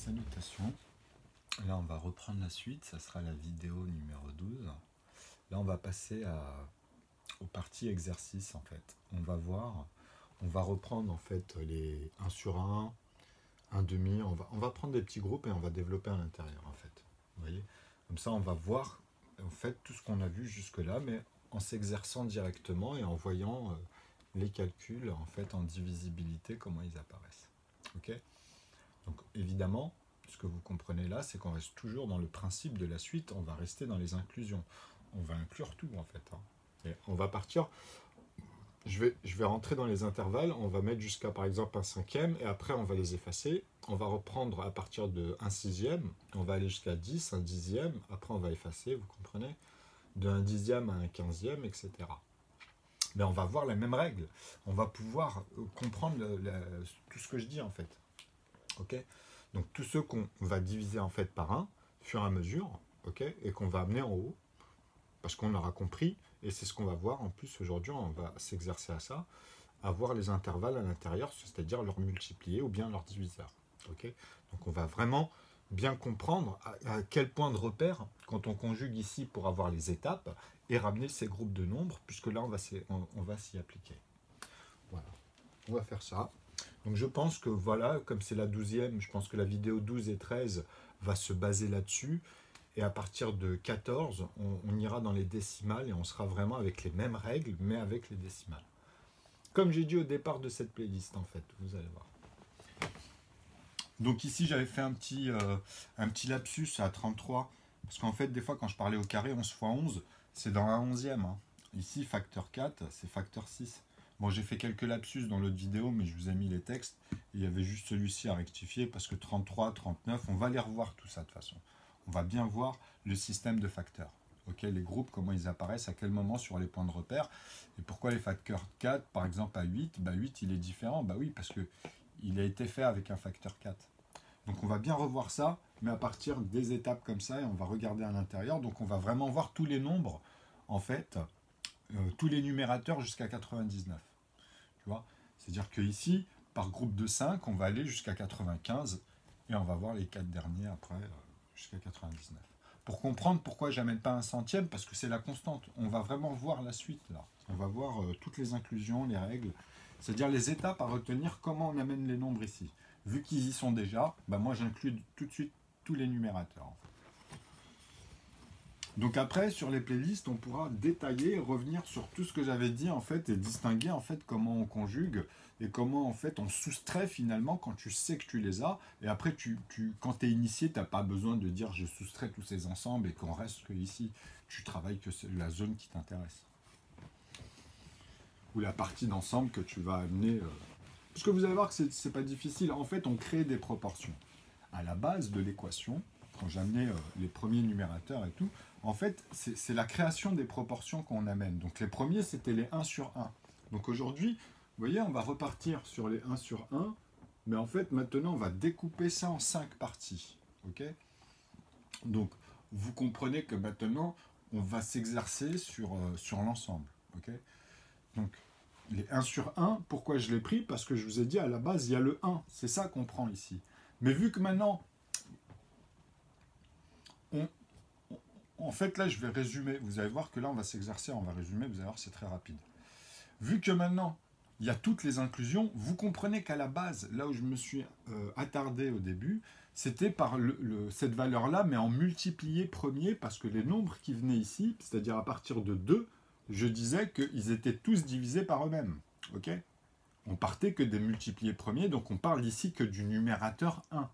Salutations. Là, on va reprendre la suite. Ça sera la vidéo numéro 12. Là, on va passer aux parties exercices, en fait. On va reprendre, en fait, les 1 sur 1, 1 demi. On va prendre des petits groupes et on va développer à l'intérieur, en fait. Vous voyez? Comme ça, on va voir, en fait, tout ce qu'on a vu jusque-là, mais en s'exerçant directement et en voyant les calculs, en fait, en divisibilité, comment ils apparaissent. OK? Donc évidemment, ce que vous comprenez là, c'est qu'on reste toujours dans le principe de la suite, on va rester dans les inclusions. On va inclure tout en fait. Et on va partir, je vais rentrer dans les intervalles, on va mettre jusqu'à par exemple un cinquième, et après on va les effacer. On va reprendre à partir de 1 sixième, on va aller jusqu'à 10, un dixième, après on va effacer, vous comprenez, de 1 dixième à 1 quinzième, etc. Mais on va voir la même règle, on va pouvoir comprendre tout ce que je dis en fait. Ok, donc tous ceux qu'on va diviser en fait par 1, au fur et à mesure, ok, et qu'on va amener en haut, parce qu'on aura compris, et c'est ce qu'on va voir en plus aujourd'hui, on va s'exercer à ça, à voir les intervalles à l'intérieur, c'est-à-dire leur multiplier ou bien leur diviseur. Ok, donc on va vraiment bien comprendre à quel point de repère, quand on conjugue ici pour avoir les étapes, et ramener ces groupes de nombres, puisque là on va s'y appliquer. Voilà, on va faire ça. Donc je pense que voilà, comme c'est la 12e, je pense que la vidéo 12 et 13 va se baser là-dessus. Et à partir de 14, on ira dans les décimales et on sera vraiment avec les mêmes règles, mais avec les décimales. Comme j'ai dit au départ de cette playlist, en fait, vous allez voir. Donc ici, j'avais fait un petit lapsus à 33. Parce qu'en fait, des fois, quand je parlais au carré, 11 fois 11, c'est dans un 11e. Hein. Ici, facteur 4, c'est facteur 6. Bon, j'ai fait quelques lapsus dans l'autre vidéo, mais je vous ai mis les textes. Il y avait juste celui-ci à rectifier, parce que 33, 39, on va les revoir tout ça de toute façon. On va bien voir le système de facteurs. Ok, les groupes, comment ils apparaissent, à quel moment sur les points de repère. Et pourquoi les facteurs 4, par exemple, à 8, bah 8, il est différent. Bah oui, parce qu'il a été fait avec un facteur 4. Donc on va bien revoir ça, mais à partir des étapes comme ça, et on va regarder à l'intérieur. Donc on va vraiment voir tous les nombres, en fait, tous les numérateurs jusqu'à 99. Tu vois, c'est-à-dire que ici, par groupe de 5, on va aller jusqu'à 95, et on va voir les 4 derniers après, jusqu'à 99. Pour comprendre pourquoi je n'amène pas un centième, parce que c'est la constante. On va vraiment voir la suite, là. On va voir toutes les inclusions, les règles, c'est-à-dire les étapes à retenir, comment on amène les nombres ici. Vu qu'ils y sont déjà, bah moi j'inclus tout de suite tous les numérateurs. En fait. Donc après, sur les playlists, on pourra détailler, revenir sur tout ce que j'avais dit en fait, et distinguer en fait comment on conjugue, et comment en fait on soustrait finalement quand tu sais que tu les as, et après quand tu es initié, tu n'as pas besoin de dire je soustrais tous ces ensembles et qu'on reste que ici, tu travailles que c'est la zone qui t'intéresse. Ou la partie d'ensemble que tu vas amener... Parce que vous allez voir que c'est pas difficile. En fait, on crée des proportions. À la base de l'équation, quand j'amenais les premiers numérateurs et tout, en fait, c'est la création des proportions qu'on amène. Donc les premiers, c'était les 1 sur 1. Donc aujourd'hui, vous voyez, on va repartir sur les 1 sur 1, mais en fait, maintenant, on va découper ça en 5 parties. Ok ? Donc, vous comprenez que maintenant, on va s'exercer sur l'ensemble. Ok ? Donc, les 1 sur 1, pourquoi je l'ai pris? Parce que je vous ai dit, à la base, il y a le 1. C'est ça qu'on prend ici. Mais vu que maintenant, en fait, là, je vais résumer. Vous allez voir que là, on va s'exercer, on va résumer. Vous allez voir, c'est très rapide. Vu que maintenant, il y a toutes les inclusions, vous comprenez qu'à la base, là où je me suis attardé au début, c'était par cette valeur-là, mais en multiplié premier, parce que les nombres qui venaient ici, c'est-à-dire à partir de 2, je disais qu'ils étaient tous divisés par eux-mêmes. Ok ? On partait que des multipliés premiers, donc on parle ici que du numérateur 1.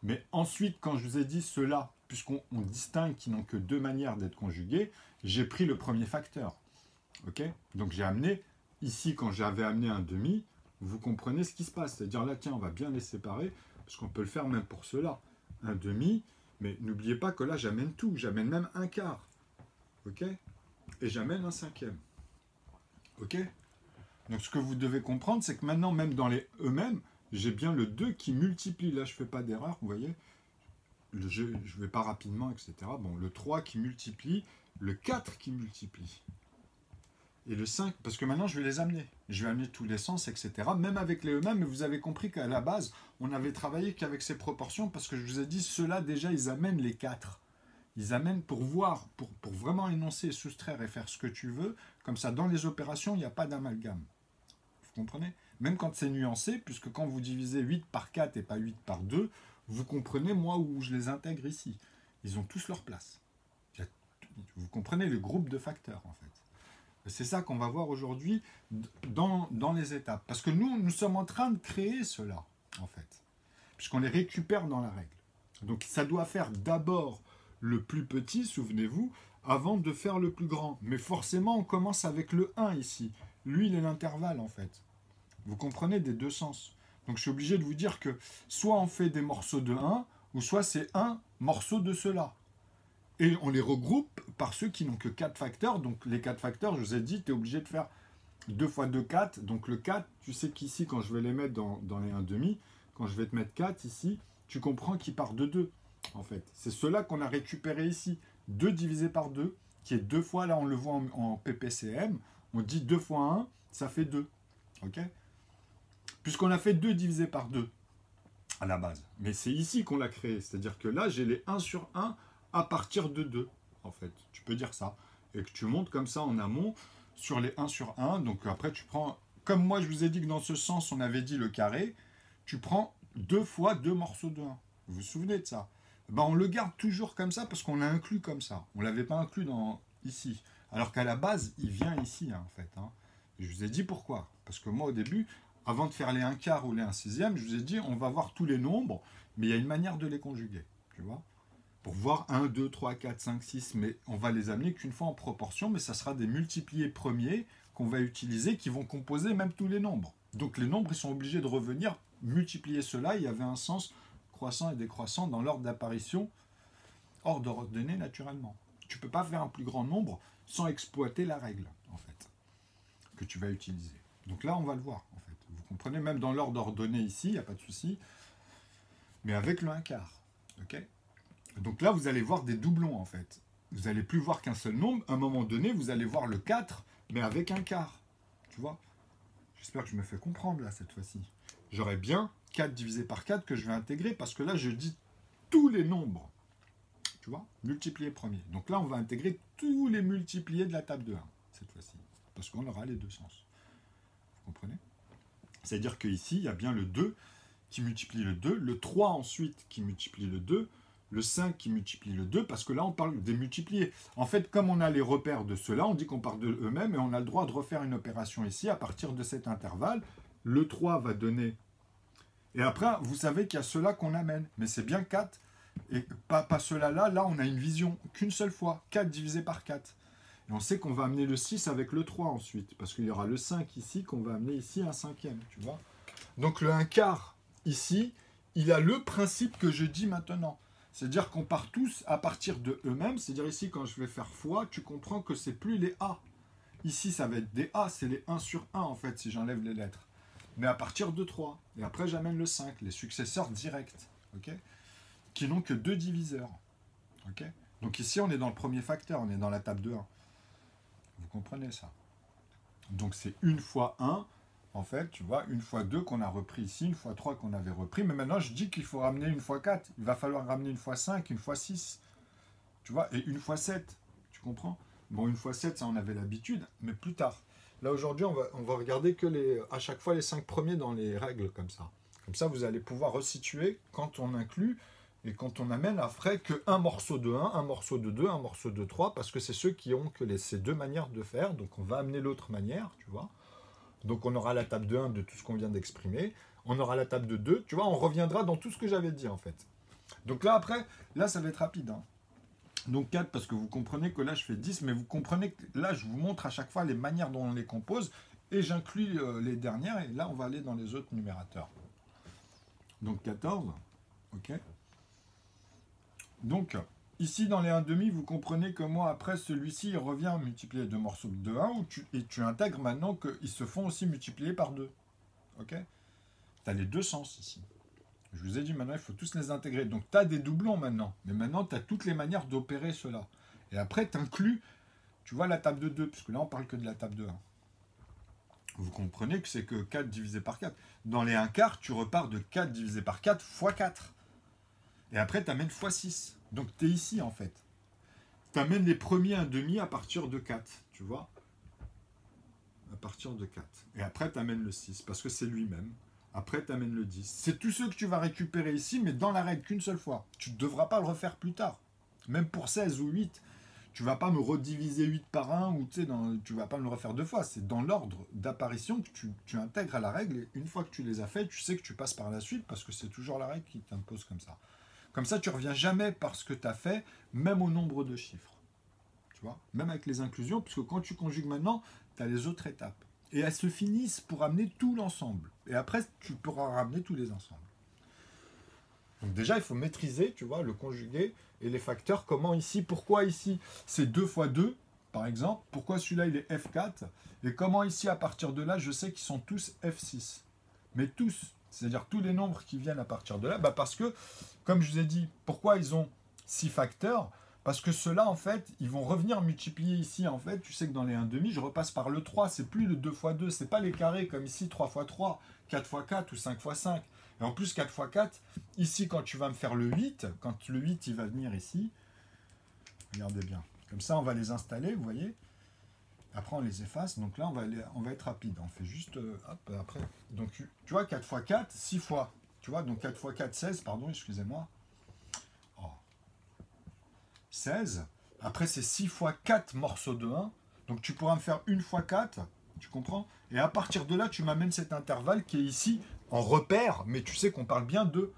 Mais ensuite, quand je vous ai dit cela, puisqu'on distingue qu'ils n'ont que deux manières d'être conjugués, j'ai pris le premier facteur. Ok ? Donc j'ai amené, ici quand j'avais amené un demi, vous comprenez ce qui se passe. C'est-à-dire là, tiens, on va bien les séparer, parce qu'on peut le faire même pour cela. Un demi, mais n'oubliez pas que là, j'amène tout. J'amène même un quart. Ok ? Et j'amène un cinquième. Ok ? Donc ce que vous devez comprendre, c'est que maintenant, même dans les eux-mêmes, j'ai bien le 2 qui multiplie. Là, je ne fais pas d'erreur, vous voyez. Je ne vais pas rapidement, etc. Bon, le 3 qui multiplie, le 4 qui multiplie. Et le 5, parce que maintenant je vais les amener. Je vais amener tous les sens, etc. Même avec les eux-mêmes, mais vous avez compris qu'à la base, on n'avait travaillé qu'avec ces proportions, parce que je vous ai dit, ceux-là déjà, ils amènent les 4. Ils amènent pour voir, pour vraiment énoncer, soustraire et faire ce que tu veux. Comme ça, dans les opérations, il n'y a pas d'amalgame. Vous comprenez? Même quand c'est nuancé, puisque quand vous divisez 8 par 4 et pas 8 par 2, vous comprenez, moi, où je les intègre ici. Ils ont tous leur place. Vous comprenez le groupe de facteurs, en fait. C'est ça qu'on va voir aujourd'hui dans les étapes. Parce que nous sommes en train de créer cela, en fait. Puisqu'on les récupère dans la règle. Donc ça doit faire d'abord le plus petit, souvenez-vous, avant de faire le plus grand. Mais forcément, on commence avec le 1 ici. Lui, il est l'intervalle, en fait. Vous comprenez des deux sens. Donc je suis obligé de vous dire que soit on fait des morceaux de 1, ou soit c'est un morceau de cela. Et on les regroupe par ceux qui n'ont que 4 facteurs. Donc les 4 facteurs, je vous ai dit, tu es obligé de faire 2 fois 2, 4. Donc le 4, tu sais qu'ici, quand je vais les mettre dans les 1,5, quand je vais te mettre 4 ici, tu comprends qu'il part de 2, en fait. C'est cela qu'on a récupéré ici. 2 divisé par 2, qui est 2 fois, là on le voit en PPCM, on dit 2 fois 1, ça fait 2. Ok? Puisqu'on a fait 2 divisé par 2 à la base. Mais c'est ici qu'on l'a créé. C'est-à-dire que là, j'ai les 1 sur 1 à partir de 2, en fait. Tu peux dire ça. Et que tu montes comme ça en amont sur les 1 sur 1. Donc après, tu prends... Comme moi, je vous ai dit que dans ce sens, on avait dit le carré. Tu prends 2 fois 2 morceaux de 1. Vous vous souvenez de ça? Ben, on le garde toujours comme ça parce qu'on l'a inclus comme ça. On ne l'avait pas inclus ici. Alors qu'à la base, il vient ici, hein, en fait. Hein. Je vous ai dit pourquoi. Parce que moi, au début, avant de faire les 1 quart ou les 1 sixième, je vous ai dit, on va voir tous les nombres, mais il y a une manière de les conjuguer. Tu vois? Pour voir 1, 2, 3, 4, 5, 6, mais on va les amener qu'une fois en proportion, mais ça sera des multipliés premiers qu'on va utiliser, qui vont composer même tous les nombres. Donc les nombres, ils sont obligés de revenir, multiplier cela, il y avait un sens croissant et décroissant dans l'ordre d'apparition, ordre ordonné naturellement. Tu ne peux pas faire un plus grand nombre sans exploiter la règle, en fait, que tu vas utiliser. Donc là, on va le voir, en fait. Vous comprenez, même dans l'ordre ordonné ici, il n'y a pas de souci, mais avec le 1 quart. Ok? Donc là, vous allez voir des doublons, en fait. Vous n'allez plus voir qu'un seul nombre. À un moment donné, vous allez voir le 4, mais avec un quart. Tu vois? J'espère que je me fais comprendre, là, cette fois-ci. J'aurai bien 4 divisé par 4 que je vais intégrer, parce que là, je dis tous les nombres. Tu vois? Multipliés premiers. Donc là, on va intégrer tous les multipliés de la table de 1, cette fois-ci. Parce qu'on aura les deux sens. Vous comprenez? C'est-à-dire qu'ici, il y a bien le 2 qui multiplie le 2, le 3 ensuite qui multiplie le 2, le 5 qui multiplie le 2, parce que là, on parle des multipliés. En fait, comme on a les repères de ceux-là, on dit qu'on part de eux-mêmes, et on a le droit de refaire une opération ici, à partir de cet intervalle. Le 3 va donner... Et après, vous savez qu'il y a ceux-là qu'on amène, mais c'est bien 4, et pas ceux-là, là, on a une vision qu'une seule fois, 4 divisé par 4. Et on sait qu'on va amener le 6 avec le 3 ensuite, parce qu'il y aura le 5 ici, qu'on va amener ici un cinquième, tu vois. Donc le 1 quart, ici, il a le principe que je dis maintenant. C'est-à-dire qu'on part tous à partir de eux-mêmes. C'est-à-dire ici, quand je vais faire fois, tu comprends que c'est plus les A. Ici, ça va être des A, c'est les 1 sur 1, en fait, si j'enlève les lettres. Mais à partir de 3. Et après, j'amène le 5, les successeurs directs, ok, qui n'ont que 2 diviseurs. Ok. Donc ici, on est dans le premier facteur, on est dans la table de 1. Vous comprenez ça? Donc c'est 1 fois 1, en fait, tu vois, 1 fois 2 qu'on a repris ici, 1 fois 3 qu'on avait repris. Mais maintenant, je dis qu'il faut ramener 1 fois 4. Il va falloir ramener 1 fois 5, 1 fois 6. Tu vois, et 1 fois 7. Tu comprends? Bon, 1 fois 7, ça, on avait l'habitude, mais plus tard. Là, aujourd'hui, on va regarder que à chaque fois les 5 premiers dans les règles, comme ça. Comme ça, vous allez pouvoir resituer quand on inclut et quand on amène après qu'un morceau de 1, un morceau de 2, un morceau de 3, parce que c'est ceux qui ont que ces deux manières de faire. Donc, on va amener l'autre manière, tu vois. Donc, on aura la table de 1 de tout ce qu'on vient d'exprimer. On aura la table de 2. Tu vois, on reviendra dans tout ce que j'avais dit, en fait. Donc là, après, là, ça va être rapide. Hein. Donc 4, parce que vous comprenez que là, je fais 10, mais vous comprenez que là, je vous montre à chaque fois les manières dont on les compose, et j'inclus les dernières, et là, on va aller dans les autres numérateurs. Donc 14, ok. Donc, ici, dans les 1,5, vous comprenez que moi, après, celui-ci, il revient multiplier deux morceaux de 1, et tu intègres maintenant qu'ils se font aussi multiplier par 2. Ok. Tu as les deux sens ici. Je vous ai dit, maintenant, il faut tous les intégrer. Donc, tu as des doublons maintenant. Mais maintenant, tu as toutes les manières d'opérer cela. Et après, tu inclus Tu vois la table de 2, puisque là, on parle que de la table de 1. Vous comprenez que c'est que 4 divisé par 4. Dans les 1/4, tu repars de 4 divisé par 4 fois 4. Et après, tu amènes fois 6. Donc, tu es ici, en fait. Tu amènes les premiers 1/2 à partir de 4, tu vois, à partir de 4. Et après, tu amènes le 6, parce que c'est lui-même. Après, tu amènes le 10. C'est tous ceux que tu vas récupérer ici, mais dans la règle qu'une seule fois. Tu ne devras pas le refaire plus tard. Même pour 16 ou 8, tu ne vas pas me rediviser 8 par 1, ou tu ne vas pas me le refaire 2 fois. C'est dans l'ordre d'apparition que tu intègres à la règle, et une fois que tu les as fait, tu sais que tu passes par la suite, parce que c'est toujours la règle qui t'impose comme ça. Comme ça, tu ne reviens jamais par ce que tu as fait, même au nombre de chiffres. Tu vois, même avec les inclusions, parce que quand tu conjugues maintenant, tu as les autres étapes. Et elles se finissent pour amener tout l'ensemble. Et après, tu pourras ramener tous les ensembles. Donc déjà, il faut maîtriser, tu vois, le conjugué et les facteurs. Comment ici, pourquoi ici, c'est 2 fois 2, par exemple. Pourquoi celui-là, il est F4. Et comment ici, à partir de là, je sais qu'ils sont tous F6. Mais tous, c'est-à-dire tous les nombres qui viennent à partir de là, bah parce que, comme je vous ai dit, pourquoi ils ont 6 facteurs? Parce que ceux-là, en fait, ils vont revenir multiplier ici, en fait. Tu sais que dans les 1/2, je repasse par le 3. C'est plus le 2 fois 2. C'est pas les carrés comme ici, 3 fois 3, 4 fois 4 ou 5 fois 5. Et en plus, 4 fois 4, ici, quand tu vas me faire le 8, quand le 8, il va venir ici, regardez bien. Comme ça, on va les installer, vous voyez. Après, on les efface. Donc là, on va être rapide. On fait juste, hop, après. Donc, tu vois, 4 fois 4, 6 fois. Tu vois, donc 4 fois 4, 16, pardon, excusez-moi. 16. Après, c'est 6 fois 4 morceaux de 1. Donc, tu pourras me faire 1 fois 4. Tu comprends? Et à partir de là, tu m'amènes cet intervalle qui est ici en repère. Mais tu sais qu'on parle bien de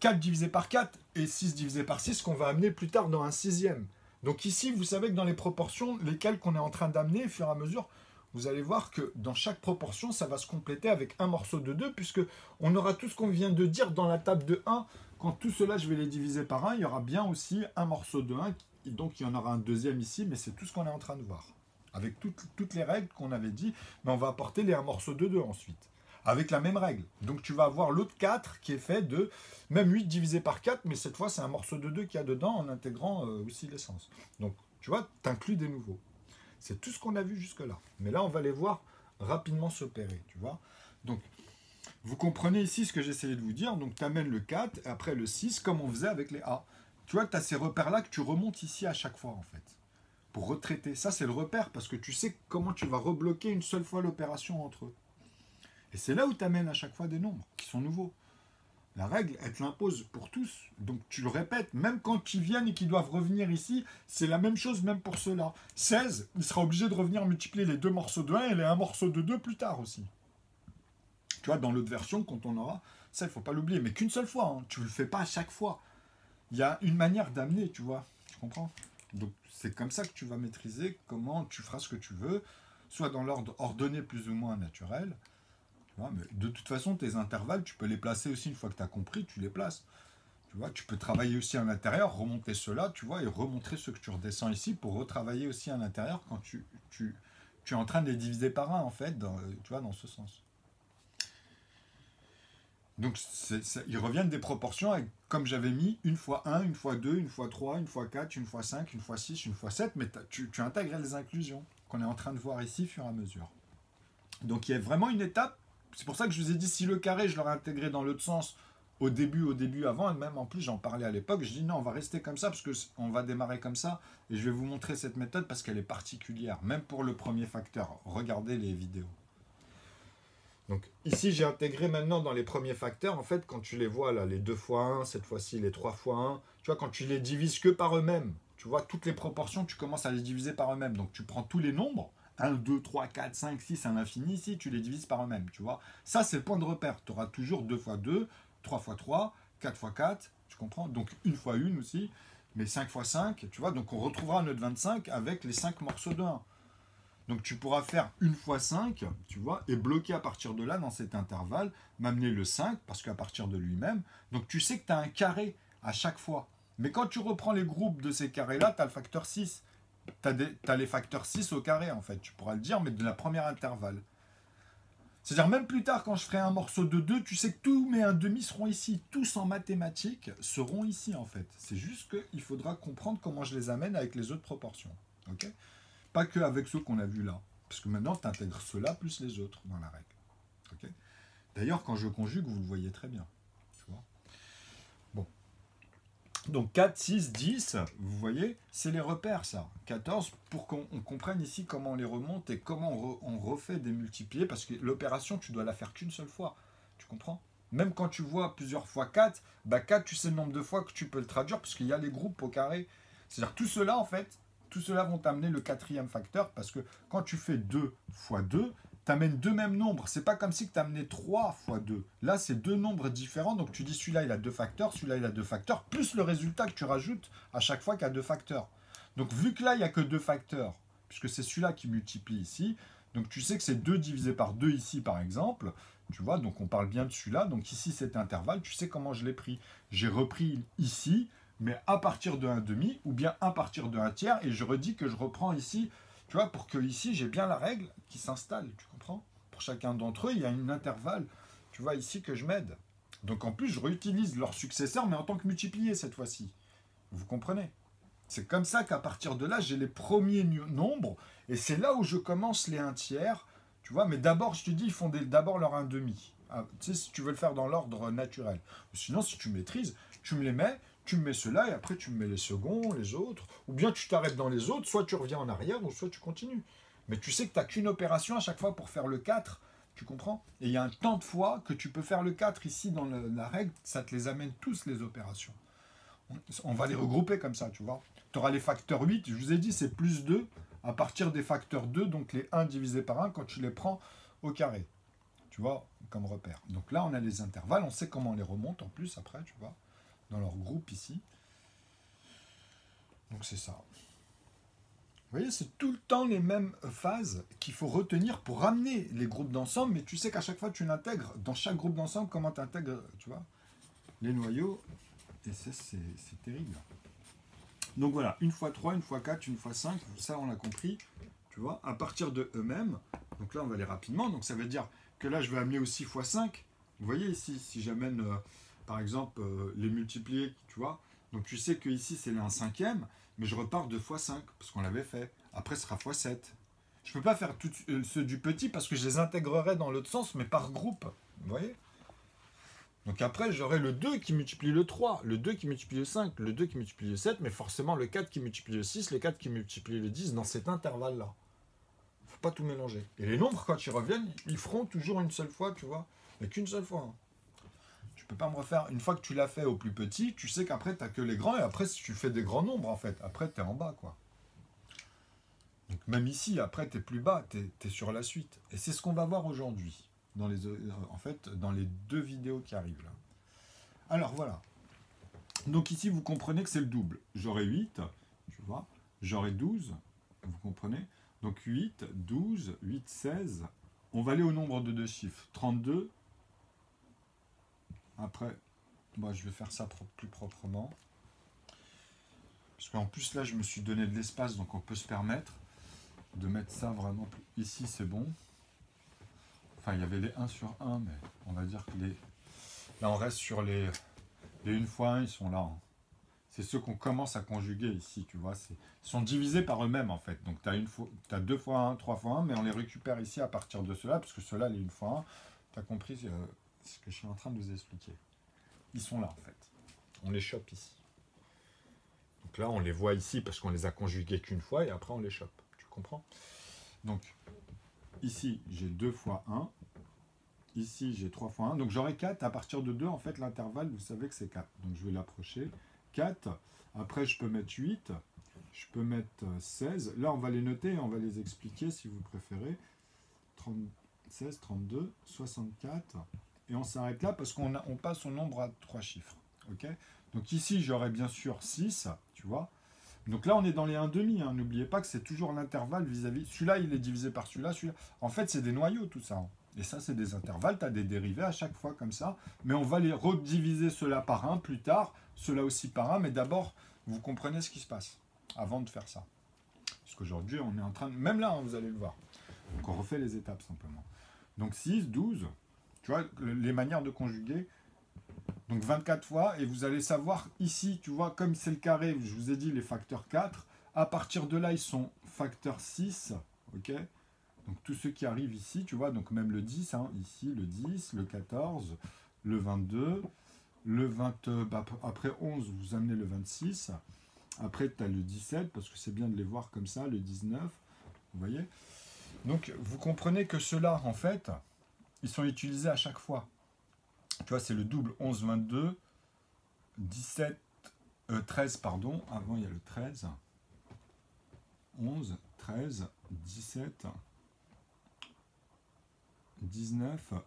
4 divisé par 4 et 6 divisé par 6 qu'on va amener plus tard dans un sixième. Donc ici, vous savez que dans les proportions, lesquelles qu'on est en train d'amener, au fur et à mesure, vous allez voir que dans chaque proportion, ça va se compléter avec un morceau de 2, puisque on aura tout ce qu'on vient de dire dans la table de 1. Quand tout cela, je vais les diviser par 1, il y aura bien aussi un morceau de 1, donc il y en aura un deuxième ici, mais c'est tout ce qu'on est en train de voir. Avec toutes les règles qu'on avait dit, mais on va apporter un morceau de 2 ensuite. Avec la même règle. Donc tu vas avoir l'autre 4 qui est fait de même 8 divisé par 4, mais cette fois c'est un morceau de 2 qu'il y a dedans en intégrant aussi l'essence. Donc tu vois, tu inclus des nouveaux. C'est tout ce qu'on a vu jusque-là. Mais là, on va les voir rapidement s'opérer, tu vois. Donc, vous comprenez ici ce que j'essayais de vous dire. Donc, tu amènes le 4, et après le 6, comme on faisait avec les A. Tu vois que tu as ces repères-là que tu remontes ici à chaque fois, en fait. Pour retraiter. Ça, c'est le repère, parce que tu sais comment tu vas rebloquer une seule fois l'opération entre eux. Et c'est là où tu amènes à chaque fois des nombres qui sont nouveaux. La règle, elle te l'impose pour tous. Donc tu le répètes, même quand ils viennent et qu'ils doivent revenir ici, c'est la même chose même pour ceux-là. 16, il sera obligé de revenir multiplier les 2 morceaux de 1 et les 1 morceau de 2 plus tard aussi. Tu vois, dans l'autre version, quand on aura, ça, il ne faut pas l'oublier. Mais qu'une seule fois, hein. Tu ne le fais pas à chaque fois. Il y a une manière d'amener, tu vois. Tu comprends? Donc c'est comme ça que tu vas maîtriser comment tu feras ce que tu veux, soit dans l'ordre ordonné plus ou moins naturel. Mais de toute façon, tes intervalles, tu peux les placer aussi une fois que tu as compris, tu les places. Tu vois, tu peux travailler aussi à l'intérieur, remonter cela, tu vois, et remontrer ce que tu redescends ici pour retravailler aussi à l'intérieur quand tu es en train de les diviser par 1, en fait, tu vois, dans ce sens. Donc, ils reviennent des proportions avec, comme j'avais mis, 1 fois 1, 1 fois 2, 1 fois 3, 1 fois 4, 1 fois 5, 1 fois 6, 1 fois 7, mais tu intègres les inclusions qu'on est en train de voir ici, au fur et à mesure. Donc, il y a vraiment une étape. C'est pour ça que je vous ai dit, si le carré, je l'aurais intégré dans l'autre sens au début, avant, et même en plus, j'en parlais à l'époque, je dis non, on va rester comme ça, parce qu'on va démarrer comme ça, et je vais vous montrer cette méthode parce qu'elle est particulière, même pour le premier facteur. Regardez les vidéos. Donc ici, j'ai intégré maintenant dans les premiers facteurs, en fait, quand tu les vois, là, les 2 fois 1, cette fois-ci, les 3 fois 1, tu vois, quand tu les divises que par eux-mêmes, tu vois, toutes les proportions, tu commences à les diviser par eux-mêmes. Donc tu prends tous les nombres, 1, 2, 3, 4, 5, 6, à l'infini, ici, tu les divises par eux-mêmes, tu vois. Ça, c'est le point de repère. Tu auras toujours 2 fois 2, 3 fois 3, 4 fois 4, tu comprends? Donc 1 fois 1 aussi, mais 5 fois 5, tu vois. Donc on retrouvera notre 25 avec les 5 morceaux de 1. Donc tu pourras faire 1 fois 5, tu vois, et bloquer à partir de là, dans cet intervalle, m'amener le 5, parce qu'à partir de lui-même, donc tu sais que tu as un carré à chaque fois. Mais quand tu reprends les groupes de ces carrés-là, tu as le facteur 6. Tu as les facteurs 6 au carré, en fait. Tu pourras le dire, mais de la première intervalle. C'est-à-dire, même plus tard, quand je ferai un morceau de 2, tu sais que tous mes 1/2 seront ici. Tous en mathématiques seront ici, en fait. C'est juste qu'il faudra comprendre comment je les amène avec les autres proportions. Ok ? Pas que avec ceux qu'on a vus là. Parce que maintenant, tu intègres ceux-là plus les autres dans la règle. Okay. D'ailleurs, quand je conjugue, vous le voyez très bien. Tu vois. Bon. Donc 4, 6, 10, vous voyez, c'est les repères ça. 14, pour qu'on comprenne ici comment on les remonte et comment on refait des multipliés, parce que l'opération, tu dois la faire qu'une seule fois. Tu comprends? Même quand tu vois plusieurs fois 4, bah 4, tu sais le nombre de fois que tu peux le traduire, parce qu'il y a les groupes au carré. C'est-à-dire tout cela, en fait, tout cela vont t'amener le quatrième facteur, parce que quand tu fais 2 fois 2, tu amènes deux mêmes nombres. C'est pas comme si tu amenais 3 fois 2. Là, c'est deux nombres différents, donc tu dis celui-là, il a deux facteurs, celui-là, il a deux facteurs, plus le résultat que tu rajoutes à chaque fois qu'il y a deux facteurs. Donc vu que là, il n'y a que deux facteurs, puisque c'est celui-là qui multiplie ici, donc tu sais que c'est 2 divisé par 2 ici, par exemple. Tu vois, donc on parle bien de celui-là. Donc ici, cet intervalle, tu sais comment je l'ai pris. J'ai repris ici, mais à partir de 1,5, ou bien à partir de 1 tiers, et je redis que je reprends ici, tu vois, pour que ici, j'ai bien la règle qui s'installe, tu comprends? Pour chacun d'entre eux, il y a un intervalle, tu vois, ici, que je m'aide. Donc en plus, je réutilise leur successeur, mais en tant que multiplié, cette fois-ci. Vous comprenez? C'est comme ça qu'à partir de là, j'ai les premiers nombres, et c'est là où je commence les 1 tiers, tu vois, mais d'abord, je te dis, ils font d'abord leur 1,5. Ah, tu sais, si tu veux le faire dans l'ordre naturel. Sinon, si tu maîtrises, tu me les mets, tu me mets ceux-là, et après tu me mets les seconds, les autres, ou bien tu t'arrêtes dans les autres, soit tu reviens en arrière, ou soit tu continues. Mais tu sais que tu n'as qu'une opération à chaque fois pour faire le 4, tu comprends? Et il y a un temps de fois que tu peux faire le 4 ici dans la règle, ça te les amène tous les opérations. On va les regrouper comme ça, tu vois. Tu auras les facteurs 8, je vous ai dit, c'est plus 2 à partir des facteurs 2, donc les 1 divisé par 1 quand tu les prends au carré. Tu vois, comme repère. Donc là, on a les intervalles, on sait comment on les remonte en plus après, tu vois, dans leur groupe ici. Donc c'est ça. Vous voyez, c'est tout le temps les mêmes phases qu'il faut retenir pour ramener les groupes d'ensemble, mais tu sais qu'à chaque fois, tu l'intègres dans chaque groupe d'ensemble, comment tu intègres, tu vois, les noyaux, et c'est terrible. Donc voilà, une fois 3, une fois 4, une fois 5, ça on l'a compris, tu vois, à partir de eux-mêmes. Donc là on va aller rapidement, donc ça veut dire que là je vais amener aussi fois 5. Vous voyez ici, si j'amène par exemple les multipliés, tu vois, donc tu sais que ici c'est un cinquième, mais je repars de fois 5, parce qu'on l'avait fait. Après ce sera fois 7. Je ne peux pas faire ceux du petit parce que je les intégrerai dans l'autre sens, mais par groupe. Vous voyez? Donc après, j'aurai le 2 qui multiplie le 3, le 2 qui multiplie le 5, le 2 qui multiplie le 7, mais forcément le 4 qui multiplie le 6, le 4 qui multiplie le 10 dans cet intervalle-là. Il ne faut pas tout mélanger. Et les nombres, quand ils reviennent, ils feront toujours une seule fois, tu vois, mais qu'une seule fois. Hein. Tu peux pas me refaire, une fois que tu l'as fait au plus petit, tu sais qu'après, tu n'as que les grands, et après, si tu fais des grands nombres, en fait, après, tu es en bas, quoi. Donc même ici, après, tu es plus bas, tu es sur la suite. Et c'est ce qu'on va voir aujourd'hui. En fait, dans les 2 vidéos qui arrivent là. Alors voilà. Donc ici, vous comprenez que c'est le double. J'aurai 8, tu vois. J'aurai 12, vous comprenez. Donc 8, 12, 8, 16. On va aller au nombre de 2 chiffres. 32. Après, moi, je vais faire ça plus proprement. Parce qu'en plus, là, je me suis donné de l'espace, donc on peut se permettre de mettre ça vraiment plus... Ici, c'est bon. Enfin, il y avait les 1 sur 1, mais on va dire que les... Là, on reste sur les 1 fois 1, ils sont là. Hein. C'est ceux qu'on commence à conjuguer ici, tu vois. Ils sont divisés par eux-mêmes, en fait. Donc, tu as 2 fois 1, 3 fois 1, mais on les récupère ici à partir de ceux-là, parce que ceux-là, les 1 fois 1, tu as compris ce que je suis en train de vous expliquer. Ils sont là, en fait. On les chope ici. Donc là, on les voit ici, parce qu'on les a conjugués qu'une fois, et après, on les chope. Tu comprends? Donc, ici, j'ai 2 fois 1. Ici, j'ai 3 fois 1. Donc, j'aurai 4. À partir de 2, en fait, l'intervalle, vous savez que c'est 4. Donc, je vais l'approcher. 4. Après, je peux mettre 8. Je peux mettre 16. Là, on va les noter et on va les expliquer si vous préférez. 16, 32, 64. Et on s'arrête là parce qu'on passe au nombre à 3 chiffres. Okay, donc ici, j'aurai bien sûr 6. Tu vois. Donc là, on est dans les 1,5. Hein. N'oubliez pas que c'est toujours l'intervalle vis-à-vis. Celui-là, il est divisé par celui-là. En fait, c'est des noyaux, tout ça. Hein. Et ça, c'est des intervalles. Tu as des dérivés à chaque fois comme ça. Mais on va les rediviser ceux-là par 1 plus tard. Ceux-là aussi par 1. Mais d'abord, vous comprenez ce qui se passe avant de faire ça. Parce qu'aujourd'hui, on est en train de... Même là, hein, vous allez le voir. Donc, on refait les étapes simplement. Donc, 6, 12. Tu vois, les manières de conjuguer... Donc 24 fois, et vous allez savoir ici, tu vois, comme c'est le carré, je vous ai dit les facteurs 4, À partir de là, ils sont facteur 6. Ok. Donc tous ceux qui arrivent ici, tu vois, donc même le 10, hein, ici, le 10, le 14, le 22, le 20, après 11, vous amenez le 26. Après, tu as le 17, parce que c'est bien de les voir comme ça, le 19. Vous voyez? Donc, vous comprenez que ceux-là, en fait, ils sont utilisés à chaque fois. Tu vois, c'est le double 11, 22, 17, 13, pardon. Avant, il y a le 13. 11, 13, 17, 19. Vous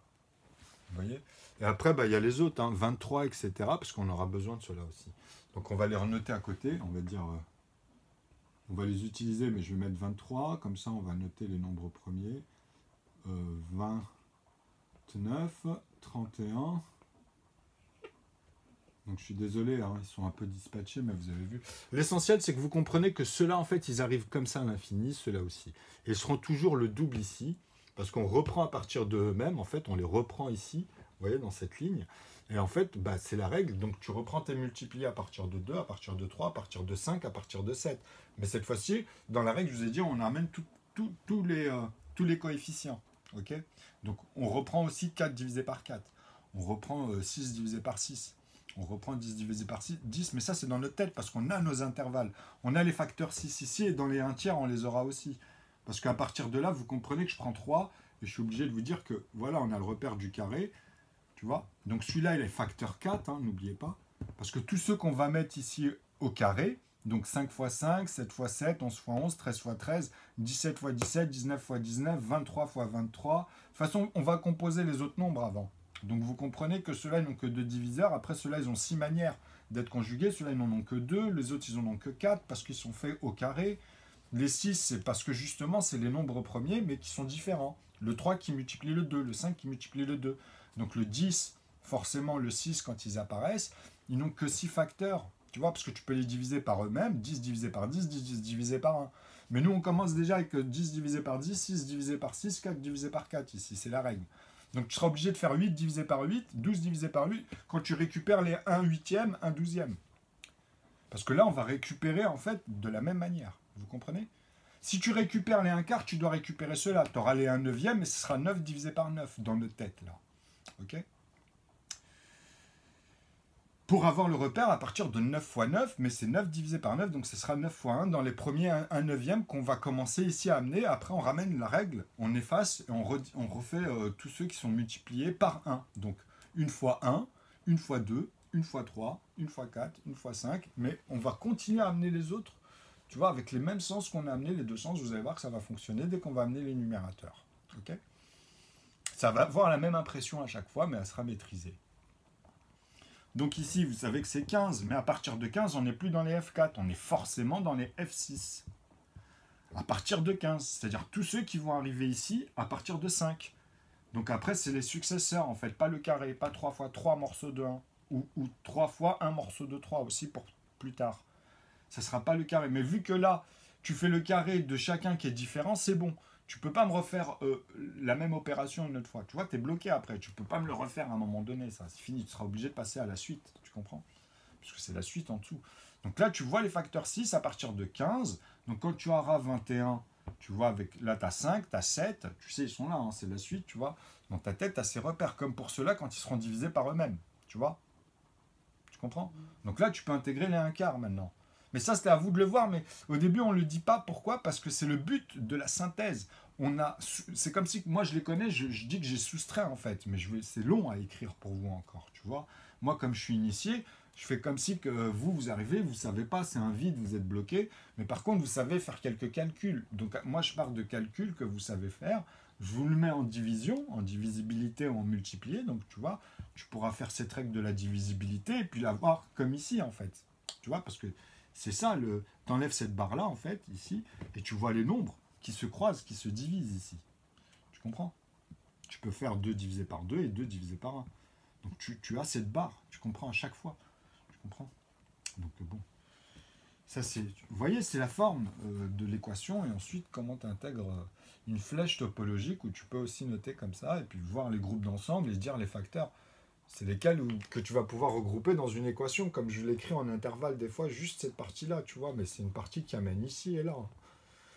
voyez? Et après, il y a les autres, hein, 23, etc. Parce qu'on aura besoin de cela aussi. Donc, on va les renoter à côté. On va dire... on va les utiliser, mais je vais mettre 23. Comme ça, on va noter les nombres premiers. 29, 31. Donc je suis désolé, hein, ils sont un peu dispatchés, mais vous avez vu. L'essentiel, c'est que vous comprenez que ceux-là, en fait, ils arrivent comme ça à l'infini, ceux-là aussi. Et ils seront toujours le double ici, parce qu'on reprend à partir d'eux-mêmes, en fait, on les reprend ici, vous voyez, dans cette ligne. Et en fait, c'est la règle. Donc tu reprends tes multipliés à partir de 2, à partir de 3, à partir de 5, à partir de 7. Mais cette fois-ci, dans la règle, je vous ai dit, on amène tous les coefficients. Ok. Donc on reprend aussi 4 divisé par 4. On reprend 6 divisé par 6. On reprend 10 divisé par 6, 10, mais ça c'est dans notre tête parce qu'on a nos intervalles. On a les facteurs 6 ici et dans les 1 tiers on les aura aussi. Parce qu'à partir de là, vous comprenez que je prends 3 et je suis obligé de vous dire que voilà, on a le repère du carré. Tu vois? Donc celui-là il est facteur 4, hein, n'oubliez pas. Parce que tous ceux qu'on va mettre ici au carré, donc 5 fois 5, 7 fois 7, 11 fois 11, 13 fois 13, 17 fois 17, 19 fois 19, 23 fois 23. De toute façon, on va composer les autres nombres avant. Donc vous comprenez que ceux-là, ils n'ont que 2 diviseurs. Après, ceux-là, ils ont 6 manières d'être conjugués. Ceux-là, ils n'en ont que 2. Les autres, ils n'en ont que 4 parce qu'ils sont faits au carré. Les 6, c'est parce que justement, c'est les nombres premiers, mais qui sont différents. Le 3 qui multiplie le 2, le 5 qui multiplie le 2. Donc le 10, forcément, le 6, quand ils apparaissent, ils n'ont que 6 facteurs. Tu vois, parce que tu peux les diviser par eux-mêmes. 10 divisé par 10, 10 divisé par 1. Mais nous, on commence déjà avec 10 divisé par 10, 6 divisé par 6, 4 divisé par 4. Ici, c'est la règle. Donc tu seras obligé de faire 8 divisé par 8, 12 divisé par 8, quand tu récupères les 1 huitième, 1 douzième. Parce que là, on va récupérer en fait de la même manière. Vous comprenez? Si tu récupères les 1 quart, tu dois récupérer cela. Tu auras les 1 neuvième, et ce sera 9 divisé par 9 dans notre tête, là. Ok? Pour avoir le repère à partir de 9 fois 9, mais c'est 9 divisé par 9, donc ce sera 9 fois 1 dans les premiers 1 neuvième qu'on va commencer ici à amener. Après, on ramène la règle, on efface et on refait tous ceux qui sont multipliés par 1. Donc, une fois 1, une fois 2, une fois 3, une fois 4, une fois 5, mais on va continuer à amener les autres, tu vois, avec les mêmes sens qu'on a amené, les deux sens, vous allez voir que ça va fonctionner dès qu'on va amener les numérateurs. Ok? Ça va avoir la même impression à chaque fois, mais elle sera maîtrisée. Donc ici, vous savez que c'est 15, mais à partir de 15, on n'est plus dans les F4, on est forcément dans les F6. À partir de 15, c'est-à-dire tous ceux qui vont arriver ici à partir de 5. Donc après, c'est les successeurs, en fait, pas le carré, pas 3 fois 3 morceaux de 1, ou 3 fois 1 morceau de 3 aussi pour plus tard. Ça ne sera pas le carré. Mais vu que là, tu fais le carré de chacun qui est différent, c'est bon. Tu peux pas me refaire la même opération une autre fois. Tu vois, tu es bloqué après. Tu peux pas me le refaire à un moment donné, ça. C'est fini. Tu seras obligé de passer à la suite. Tu comprends? Puisque c'est la suite en dessous. Donc là, tu vois les facteurs 6 à partir de 15. Donc quand tu auras 21, tu vois, avec là, tu as 5, tu as 7. Tu sais, ils sont là, hein, c'est la suite, tu vois. Dans ta tête, tu as ces repères. Comme pour ceux-là, quand ils seront divisés par eux-mêmes. Tu vois? Tu comprends? Donc là, tu peux intégrer les 1 quart maintenant. Mais ça, c'était à vous de le voir. Mais au début, on ne le dit pas. Pourquoi? Parce que c'est le but de la synthèse. C'est comme si, moi, je les connais, je dis que j'ai soustrait, en fait. Mais c'est long à écrire pour vous encore, tu vois. Moi, comme je suis initié, je fais comme si que vous arrivez, vous ne savez pas, c'est un vide, vous êtes bloqué. Mais par contre, vous savez faire quelques calculs. Donc, moi, je pars de calculs que vous savez faire. Je vous le mets en division, en divisibilité ou en multiplié. Donc, tu vois, tu pourras faire cette règle de la divisibilité et puis la voir comme ici, en fait. Tu vois, parce que c'est ça, t'enlèves cette barre-là, en fait, ici, et tu vois les nombres qui se croisent, qui se divisent ici. Tu comprends? Tu peux faire 2 divisé par 2 et 2 divisé par 1. Donc tu as cette barre, tu comprends à chaque fois. Tu comprends? Donc bon. Ça, vous voyez, c'est la forme de l'équation, et ensuite, comment tu intègres une flèche topologique où tu peux aussi noter comme ça, et puis voir les groupes d'ensemble et se dire les facteurs. C'est lesquels que tu vas pouvoir regrouper dans une équation, comme je l'écris en intervalle des fois, juste cette partie-là, tu vois, mais c'est une partie qui amène ici et là.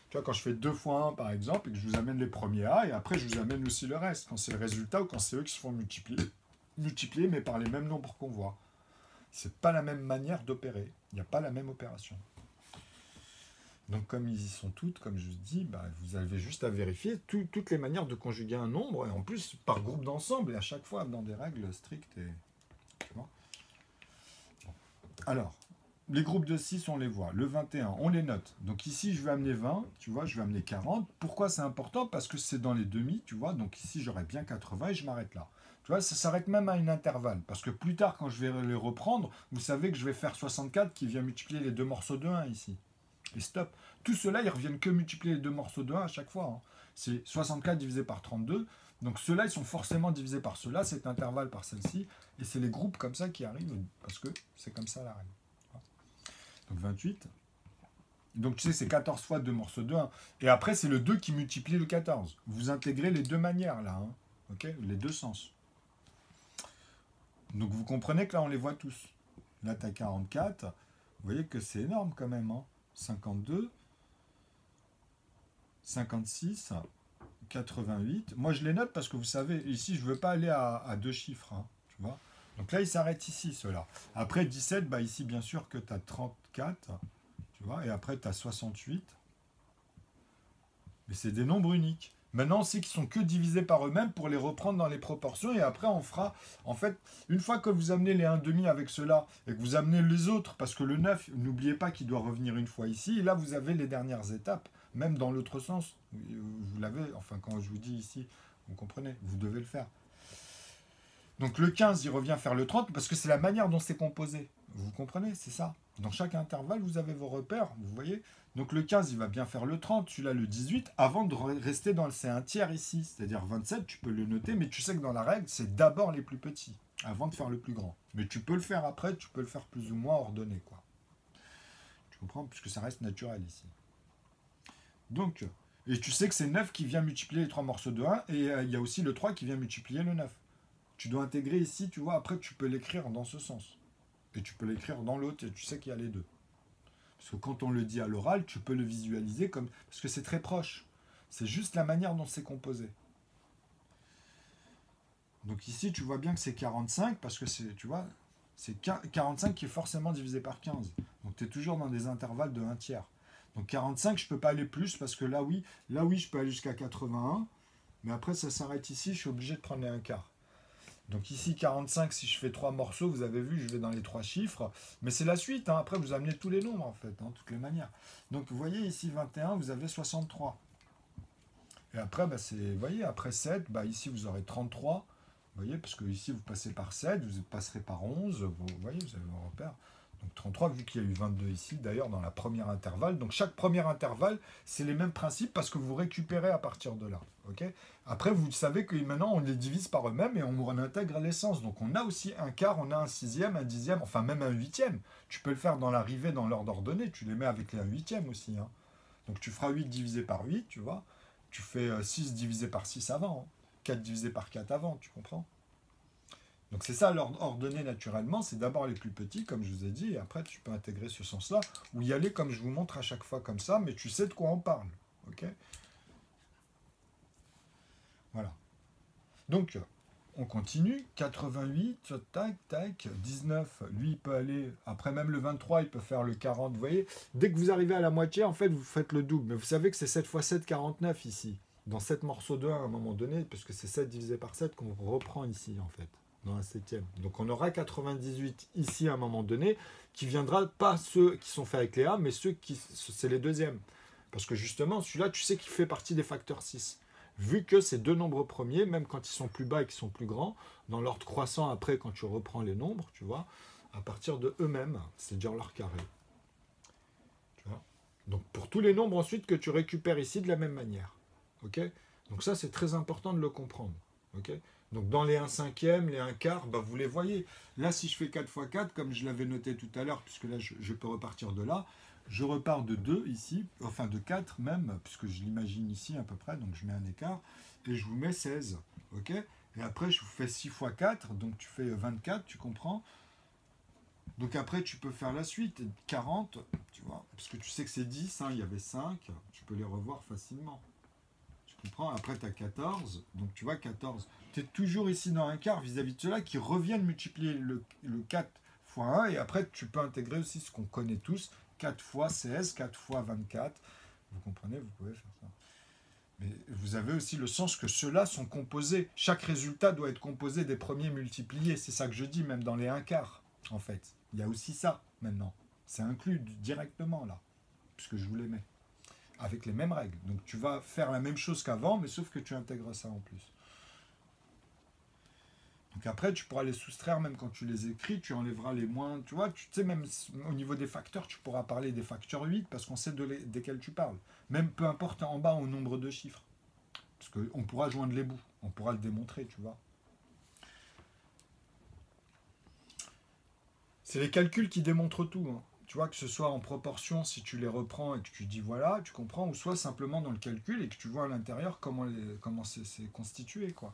Tu vois, quand je fais 2 fois 1, par exemple, et que je vous amène les premiers A, et après je vous amène aussi le reste, quand c'est le résultat ou quand c'est eux qui se font multiplier, mais par les mêmes nombres qu'on voit. C'est pas la même manière d'opérer. Il n'y a pas la même opération. Donc comme ils y sont toutes, comme je dis, bah, vous avez juste à vérifier toutes les manières de conjuguer un nombre, et en plus par groupe d'ensemble, et à chaque fois dans des règles strictes. Tu vois. Alors, les groupes de 6, on les voit. Le 21, on les note. Donc ici, je vais amener 20, tu vois, je vais amener 40. Pourquoi c'est important? Parce que c'est dans les demi, tu vois. Donc ici, j'aurai bien 80 et je m'arrête là. Tu vois, ça s'arrête même à une intervalle. Parce que plus tard, quand je vais les reprendre, vous savez que je vais faire 64 qui vient multiplier les deux morceaux de 1 ici. Et stop. Tout cela, ils reviennent que multiplier les deux morceaux de 1 à chaque fois. Hein. C'est 64 divisé par 32. Donc ceux-là, ils sont forcément divisés par ceux-là, cet intervalle par celle-ci. Et c'est les groupes comme ça qui arrivent, parce que c'est comme ça la règle. Donc 28. Donc tu sais, c'est 14 fois 2 morceaux de 1. Et après, c'est le 2 qui multiplie le 14. Vous intégrez les deux manières là. Hein. Okay, les deux sens. Donc vous comprenez que là, on les voit tous. Là, tu as 44. Vous voyez que c'est énorme quand même. Hein. 52. 56. 88. Moi, je les note parce que vous savez, ici, je ne veux pas aller à deux chiffres. Hein, tu vois. Donc là, il s'arrête ici, ceux-là. Après, 17, bah ici, bien sûr que tu as 34. Tu vois, et après, tu as 68. Mais c'est des nombres uniques. Maintenant, on sait qu'ils sont que divisés par eux-mêmes pour les reprendre dans les proportions. Et après, on fera... En fait, une fois que vous amenez les 1,5 avec ceux-là, et que vous amenez les autres, parce que le 9, n'oubliez pas qu'il doit revenir une fois ici. Et là, vous avez les dernières étapes. Même dans l'autre sens. Vous l'avez... Enfin, quand je vous dis ici, vous comprenez. Vous devez le faire. Donc le 15, il revient faire le 30, parce que c'est la manière dont c'est composé. Vous comprenez, c'est ça. Dans chaque intervalle, vous avez vos repères, vous voyez. Donc le 15, il va bien faire le 30, celui-là le 18, avant de rester dans le c'est un tiers ici. C'est-à-dire 27, tu peux le noter, mais tu sais que dans la règle, c'est d'abord les plus petits, avant de faire le plus grand. Mais tu peux le faire après, tu peux le faire plus ou moins ordonné, quoi. Tu comprends? Puisque ça reste naturel ici. Donc, et tu sais que c'est 9 qui vient multiplier les 3 morceaux de 1, et il y a aussi le 3 qui vient multiplier le 9. Tu dois intégrer ici, tu vois, après tu peux l'écrire dans ce sens. Et tu peux l'écrire dans l'autre, et tu sais qu'il y a les deux. Parce que quand on le dit à l'oral, tu peux le visualiser comme... Parce que c'est très proche. C'est juste la manière dont c'est composé. Donc ici, tu vois bien que c'est 45, parce que c'est, tu vois, c'est 45 qui est forcément divisé par 15. Donc tu es toujours dans des intervalles de 1 tiers. Donc 45, je ne peux pas aller plus, parce que là oui, je peux aller jusqu'à 81. Mais après, ça s'arrête ici, je suis obligé de prendre les 1 quart. Donc ici, 45, si je fais 3 morceaux, vous avez vu, je vais dans les 3 chiffres. Mais c'est la suite, hein. Après vous amenez tous les nombres, en fait, hein, toutes les manières. Donc vous voyez, ici, 21, vous avez 63. Et après, bah, vous voyez, après 7, bah, ici, vous aurez 33. Vous voyez, parce que ici, vous passez par 7, vous passerez par 11. Vous voyez, vous avez vos repères. Donc 33, vu qu'il y a eu 22 ici, d'ailleurs, dans la première intervalle. Donc chaque premier intervalle, c'est les mêmes principes parce que vous récupérez à partir de là. Okay, après, vous savez que maintenant, on les divise par eux-mêmes et on intègre l'essence. Donc on a aussi un quart, on a un sixième, un dixième, enfin même un huitième. Tu peux le faire dans l'arrivée, dans l'ordre ordonné. Tu les mets avec les 1 huitième aussi. Hein. Donc tu feras 8 divisé par 8, tu vois. Tu fais 6 divisé par 6 avant. Hein. 4 divisé par 4 avant, tu comprends? Donc c'est ça l'ordre ordonné naturellement, c'est d'abord les plus petits, comme je vous ai dit, et après tu peux intégrer ce sens-là, ou y aller comme je vous montre à chaque fois comme ça, mais tu sais de quoi on parle. Ok? Voilà. Donc, on continue. 88, tac, tac. 19, lui, il peut aller... Après, même le 23, il peut faire le 40. Vous voyez, dès que vous arrivez à la moitié, en fait, vous faites le double. Mais vous savez que c'est 7 fois 7, 49 ici. Dans 7 morceaux de 1 à un moment donné, parce que c'est 7 divisé par 7 qu'on reprend ici, en fait. Dans un septième. Donc on aura 98 ici à un moment donné, qui viendra pas ceux qui sont faits avec les A, mais ceux qui c'est les deuxièmes. Parce que justement, celui-là, tu sais qu'il fait partie des facteurs 6. Vu que ces deux nombres premiers, même quand ils sont plus bas et qu'ils sont plus grands, dans l'ordre croissant après, quand tu reprends les nombres, tu vois, à partir de eux-mêmes, c'est-à-dire leur carré. Tu vois. Donc pour tous les nombres ensuite que tu récupères ici de la même manière. Ok. Donc ça, c'est très important de le comprendre. Ok. Donc dans les 1 cinquième, les 1 quart, bah vous les voyez. Là, si je fais 4 fois 4, comme je l'avais noté tout à l'heure, puisque là, je peux repartir de là, je repars de 2 ici, enfin de 4 même, puisque je l'imagine ici à peu près, donc je mets un écart, et je vous mets 16. Ok. Et après, je vous fais 6 fois 4, donc tu fais 24, tu comprends? Donc après, tu peux faire la suite, 40, tu vois, parce que tu sais que c'est 10, hein, il y avait 5, tu peux les revoir facilement. Tu comprends? Après, tu as 14, donc tu vois, 14. Tu es toujours ici dans un quart vis-à-vis de ceux-là qui reviennent multiplier le 4 fois 1, et après, tu peux intégrer aussi ce qu'on connaît tous, 4 fois 16, 4 fois 24. Vous comprenez? Vous pouvez faire ça. Mais vous avez aussi le sens que ceux-là sont composés. Chaque résultat doit être composé des premiers multipliés. C'est ça que je dis, même dans les 1 quart, en fait. Il y a aussi ça, maintenant. C'est inclus directement, là, puisque je vous les mets. Avec les mêmes règles. Donc tu vas faire la même chose qu'avant, mais sauf que tu intègres ça en plus. Donc après, tu pourras les soustraire, même quand tu les écris, tu enlèveras les moins. Tu vois, tu sais, même au niveau des facteurs, tu pourras parler des facteurs 8 parce qu'on sait desquels tu parles. Même peu importe en bas au nombre de chiffres. Parce qu'on pourra joindre les bouts, on pourra le démontrer, tu vois. C'est les calculs qui démontrent tout, hein. Tu vois, que ce soit en proportion, si tu les reprends et que tu dis voilà, tu comprends, ou soit simplement dans le calcul et que tu vois à l'intérieur comment c'est constitué, quoi.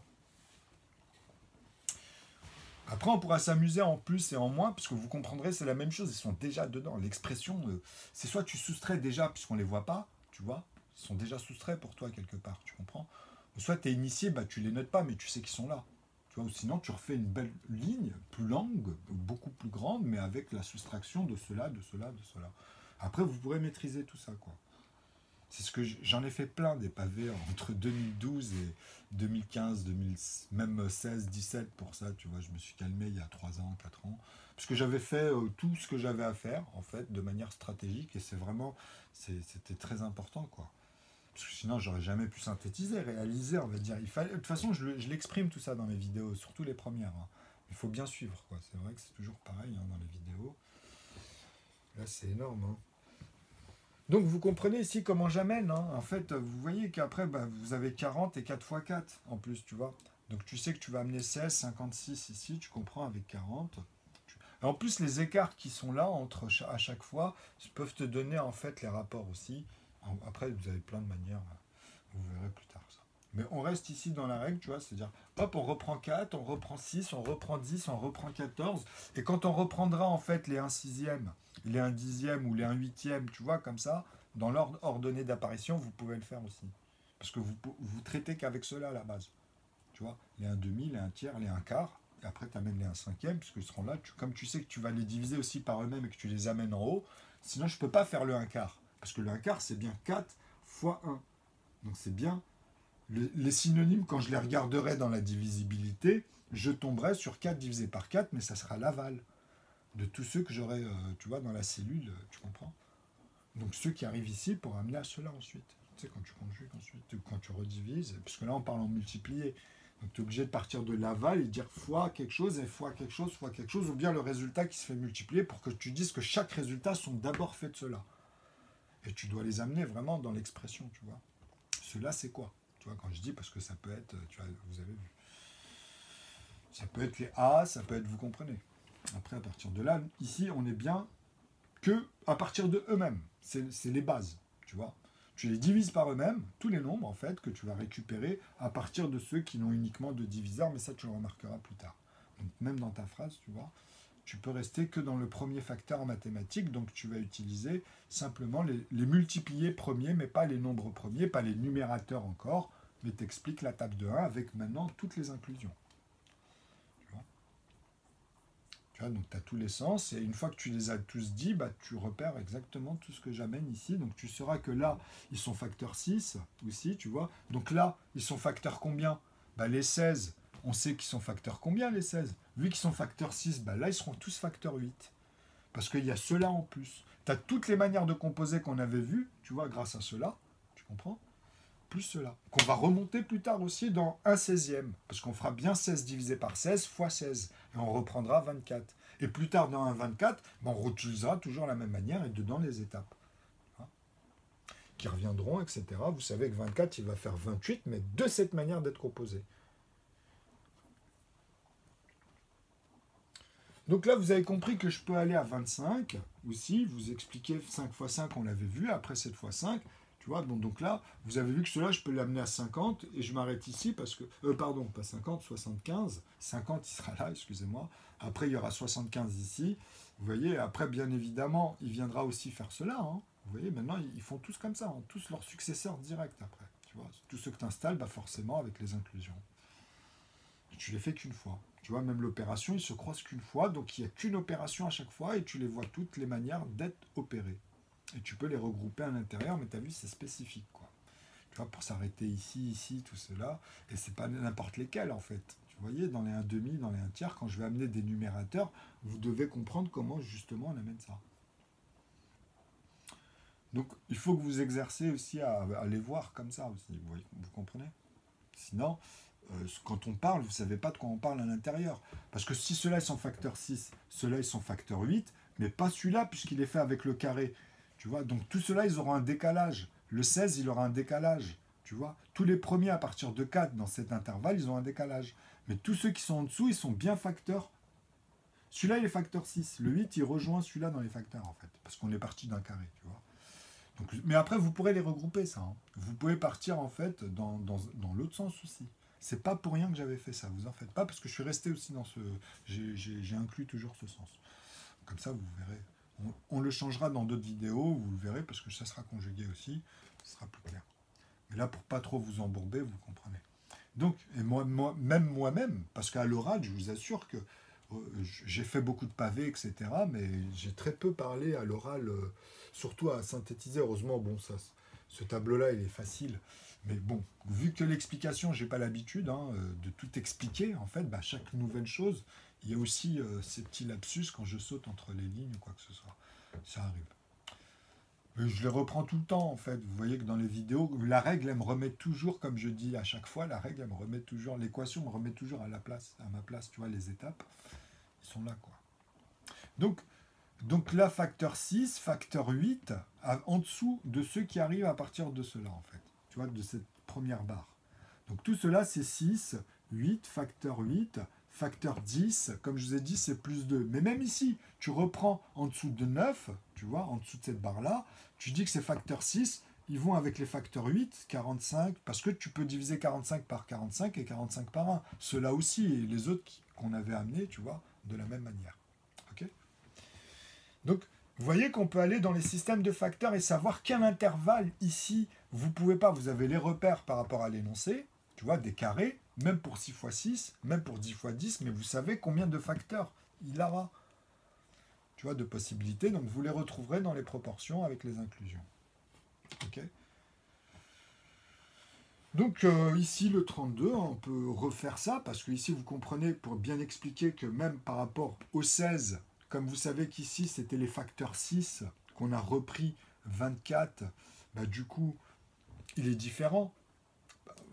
Après, on pourra s'amuser en plus et en moins, puisque vous comprendrez, c'est la même chose, ils sont déjà dedans. L'expression, c'est soit tu soustrais déjà, puisqu'on ne les voit pas, tu vois, ils sont déjà soustraits pour toi quelque part, tu comprends? Ou soit tu es initié, bah, tu les notes pas, mais tu sais qu'ils sont là. Tu vois, ou sinon, tu refais une belle ligne, plus longue, beaucoup plus grande, mais avec la soustraction de cela, de cela, de cela. Après, vous pourrez maîtriser tout ça, quoi. C'est ce que j'en ai fait plein des pavés entre 2012 et 2015, 2000, même 16, 17 pour ça, tu vois, je me suis calmé il y a 3 ans, 4 ans, parce que j'avais fait tout ce que j'avais à faire, en fait, de manière stratégique, et c'est vraiment, c'était très important, quoi. Parce que sinon, j'aurais jamais pu synthétiser, réaliser, on va dire. De toute façon, je l'exprime tout ça dans mes vidéos, surtout les premières, hein. Il faut bien suivre, quoi. C'est vrai que c'est toujours pareil, hein, dans les vidéos. Là, c'est énorme, hein. Donc vous comprenez ici comment j'amène, hein. En fait, vous voyez qu'après, bah, vous avez 40 et 4 fois 4 en plus, tu vois. Donc tu sais que tu vas amener 16, 56 ici, tu comprends, avec 40. En plus, les écarts qui sont là à chaque fois peuvent te donner en fait les rapports aussi. Après, vous avez plein de manières, vous verrez plus tard ça. Mais on reste ici dans la règle, tu vois, c'est-à-dire, hop, on reprend 4, on reprend 6, on reprend 10, on reprend 14. Et quand on reprendra en fait les 1 sixième, les 1 dixième ou les 1 huitième, tu vois, comme ça, dans l'ordre ordonné d'apparition, vous pouvez le faire aussi. Parce que vous traitez qu'avec cela à la base. Tu vois, les 1 demi, les 1 tiers, les 1 quart. Et après, tu amènes les 1 cinquième, puisqu'ils seront là. Comme tu sais que tu vas les diviser aussi par eux-mêmes et que tu les amènes en haut, sinon je ne peux pas faire le 1 quart. Parce que le 1 quart, c'est bien 4 fois 1. Donc c'est bien. Les synonymes, quand je les regarderai dans la divisibilité, je tomberai sur 4 divisé par 4, mais ça sera l'aval de tous ceux que j'aurai, tu vois, dans la cellule, tu comprends? Donc ceux qui arrivent ici pour amener à cela ensuite. Tu sais, quand tu conjugues ensuite, quand tu redivises, puisque là on parle en multiplié. Donc tu es obligé de partir de l'aval et dire fois quelque chose, et fois quelque chose, fois quelque chose, ou bien le résultat qui se fait multiplier pour que tu dises que chaque résultat sont d'abord faits de cela. Et tu dois les amener vraiment dans l'expression, tu vois. Cela c'est quoi? Tu vois, quand je dis, parce que ça peut être, tu vois, vous avez vu. Ça peut être les A, ça peut être, vous comprenez. Après, à partir de là, ici, on est bien que à partir de eux-mêmes. C'est les bases, tu vois. Tu les divises par eux-mêmes, tous les nombres, en fait, que tu vas récupérer à partir de ceux qui n'ont uniquement deux diviseurs, mais ça, tu le remarqueras plus tard. Donc, même dans ta phrase, tu vois, tu peux rester que dans le premier facteur en mathématiques, donc tu vas utiliser simplement les multipliés premiers, mais pas les nombres premiers, pas les numérateurs encore, mais t'expliques la table de 1 avec maintenant toutes les inclusions. Tu vois, donc tu as tous les sens, et une fois que tu les as tous dit, bah, tu repères exactement tout ce que j'amène ici. Donc tu sauras que là, ils sont facteur 6 aussi, tu vois. Donc là, ils sont facteur combien? Bah, les 16, on sait qu'ils sont facteur combien les 16? Vu qu'ils sont facteur 6, bah, là, ils seront tous facteur 8. Parce qu'il y a cela en plus. Tu as toutes les manières de composer qu'on avait vues, tu vois, grâce à cela, tu comprends? Plus cela. Qu'on va remonter plus tard aussi dans 1 seizième. Parce qu'on fera bien 16 divisé par 16 fois 16. Et on reprendra 24. Et plus tard dans un 24, ben on réutilisera toujours la même manière et dedans les étapes. Hein, qui reviendront, etc. Vous savez que 24, il va faire 28, mais de cette manière d'être composé. Donc là, vous avez compris que je peux aller à 25 aussi. Vous expliquez 5 fois 5, on l'avait vu. Après 7 fois 5, tu Tu vois, bon, donc là, vous avez vu que cela, je peux l'amener à 50 et je m'arrête ici parce que. Pardon, pas 50, 75. 50, il sera là, excusez-moi. Après, il y aura 75 ici. Vous voyez, après, bien évidemment, il viendra aussi faire cela. Hein. Vous voyez, maintenant, ils font tous comme ça, hein, tous leurs successeurs directs après. Tu vois, tous ceux que tu installes, bah forcément, avec les inclusions. Et tu les fais qu'une fois. Tu vois, même l'opération, ils se croisent qu'une fois, donc il n'y a qu'une opération à chaque fois et tu les vois toutes les manières d'être opérées. Et tu peux les regrouper à l'intérieur, mais tu as vu, c'est spécifique, quoi. Tu vois, pour s'arrêter ici, ici, tout cela, et c'est pas n'importe lesquels, en fait. Tu voyez, dans les 1,5, dans les 1 tiers, quand je vais amener des numérateurs, vous devez comprendre comment, justement, on amène ça. Donc, il faut que vous exercez aussi à les voir comme ça, aussi, vous comprenez. Sinon, quand on parle, vous ne savez pas de quoi on parle à l'intérieur. Parce que si ceux-là, ils sont facteur 6, ceux-là, ils sont facteur 8, mais pas celui-là, puisqu'il est fait avec le carré. Tu vois, donc tout cela, ils auront un décalage. Le 16, il aura un décalage. Tu vois, tous les premiers à partir de 4 dans cet intervalle, ils ont un décalage. Mais tous ceux qui sont en dessous, ils sont bien facteurs. Celui-là, il est facteur 6. Le 8, il rejoint celui-là dans les facteurs, en fait. Parce qu'on est parti d'un carré, tu vois. Donc, mais après, vous pourrez les regrouper, ça. Hein. Vous pouvez partir, en fait, dans l'autre sens aussi. C'est pas pour rien que j'avais fait ça, vous en faites pas, parce que je suis resté aussi dans ce... J'ai inclus toujours ce sens. Comme ça, vous verrez. On le changera dans d'autres vidéos, vous le verrez, parce que ça sera conjugué aussi, ce sera plus clair. Mais là, pour pas trop vous embourber, vous comprenez. Donc, et même moi-même, parce qu'à l'oral, je vous assure que j'ai fait beaucoup de pavés, etc., mais j'ai très peu parlé à l'oral, surtout à synthétiser. Heureusement, bon, ça, ce tableau-là, il est facile. Mais bon, vu que l'explication, j'ai pas l'habitude hein, de tout expliquer, en fait, bah, chaque nouvelle chose, il y a aussi ces petits lapsus quand je saute entre les lignes ou quoi que ce soit. Ça arrive. Mais je les reprends tout le temps, en fait. Vous voyez que dans les vidéos, la règle, elle me remet toujours, comme je dis à chaque fois, la règle, elle me remet toujours, l'équation me remet toujours à la place, à ma place, tu vois, les étapes, ils sont là, quoi. Donc, donc là, facteur 6, facteur 8, en dessous de ceux qui arrivent à partir de cela, en fait. Tu vois, de cette première barre. Donc tout cela, c'est 6, 8, facteur 8, facteur 10, comme je vous ai dit, c'est plus 2. Mais même ici, tu reprends en dessous de 9, tu vois, en dessous de cette barre-là, tu dis que c'est facteur 6, ils vont avec les facteurs 8, 45, parce que tu peux diviser 45 par 45 et 45 par 1. Ceux-là aussi, et les autres qu'on avait amenés, tu vois, de la même manière. Ok ? Donc, vous voyez qu'on peut aller dans les systèmes de facteurs et savoir quel intervalle ici, vous pouvez pas, vous avez les repères par rapport à l'énoncé, tu vois, des carrés, même pour 6 fois 6, même pour 10 fois 10, mais vous savez combien de facteurs il aura, tu vois, de possibilités, donc vous les retrouverez dans les proportions avec les inclusions. Ok ? Donc ici le 32, on peut refaire ça, parce que ici vous comprenez, pour bien expliquer que même par rapport au 16, comme vous savez qu'ici c'était les facteurs 6, qu'on a repris 24, bah, du coup il est différent.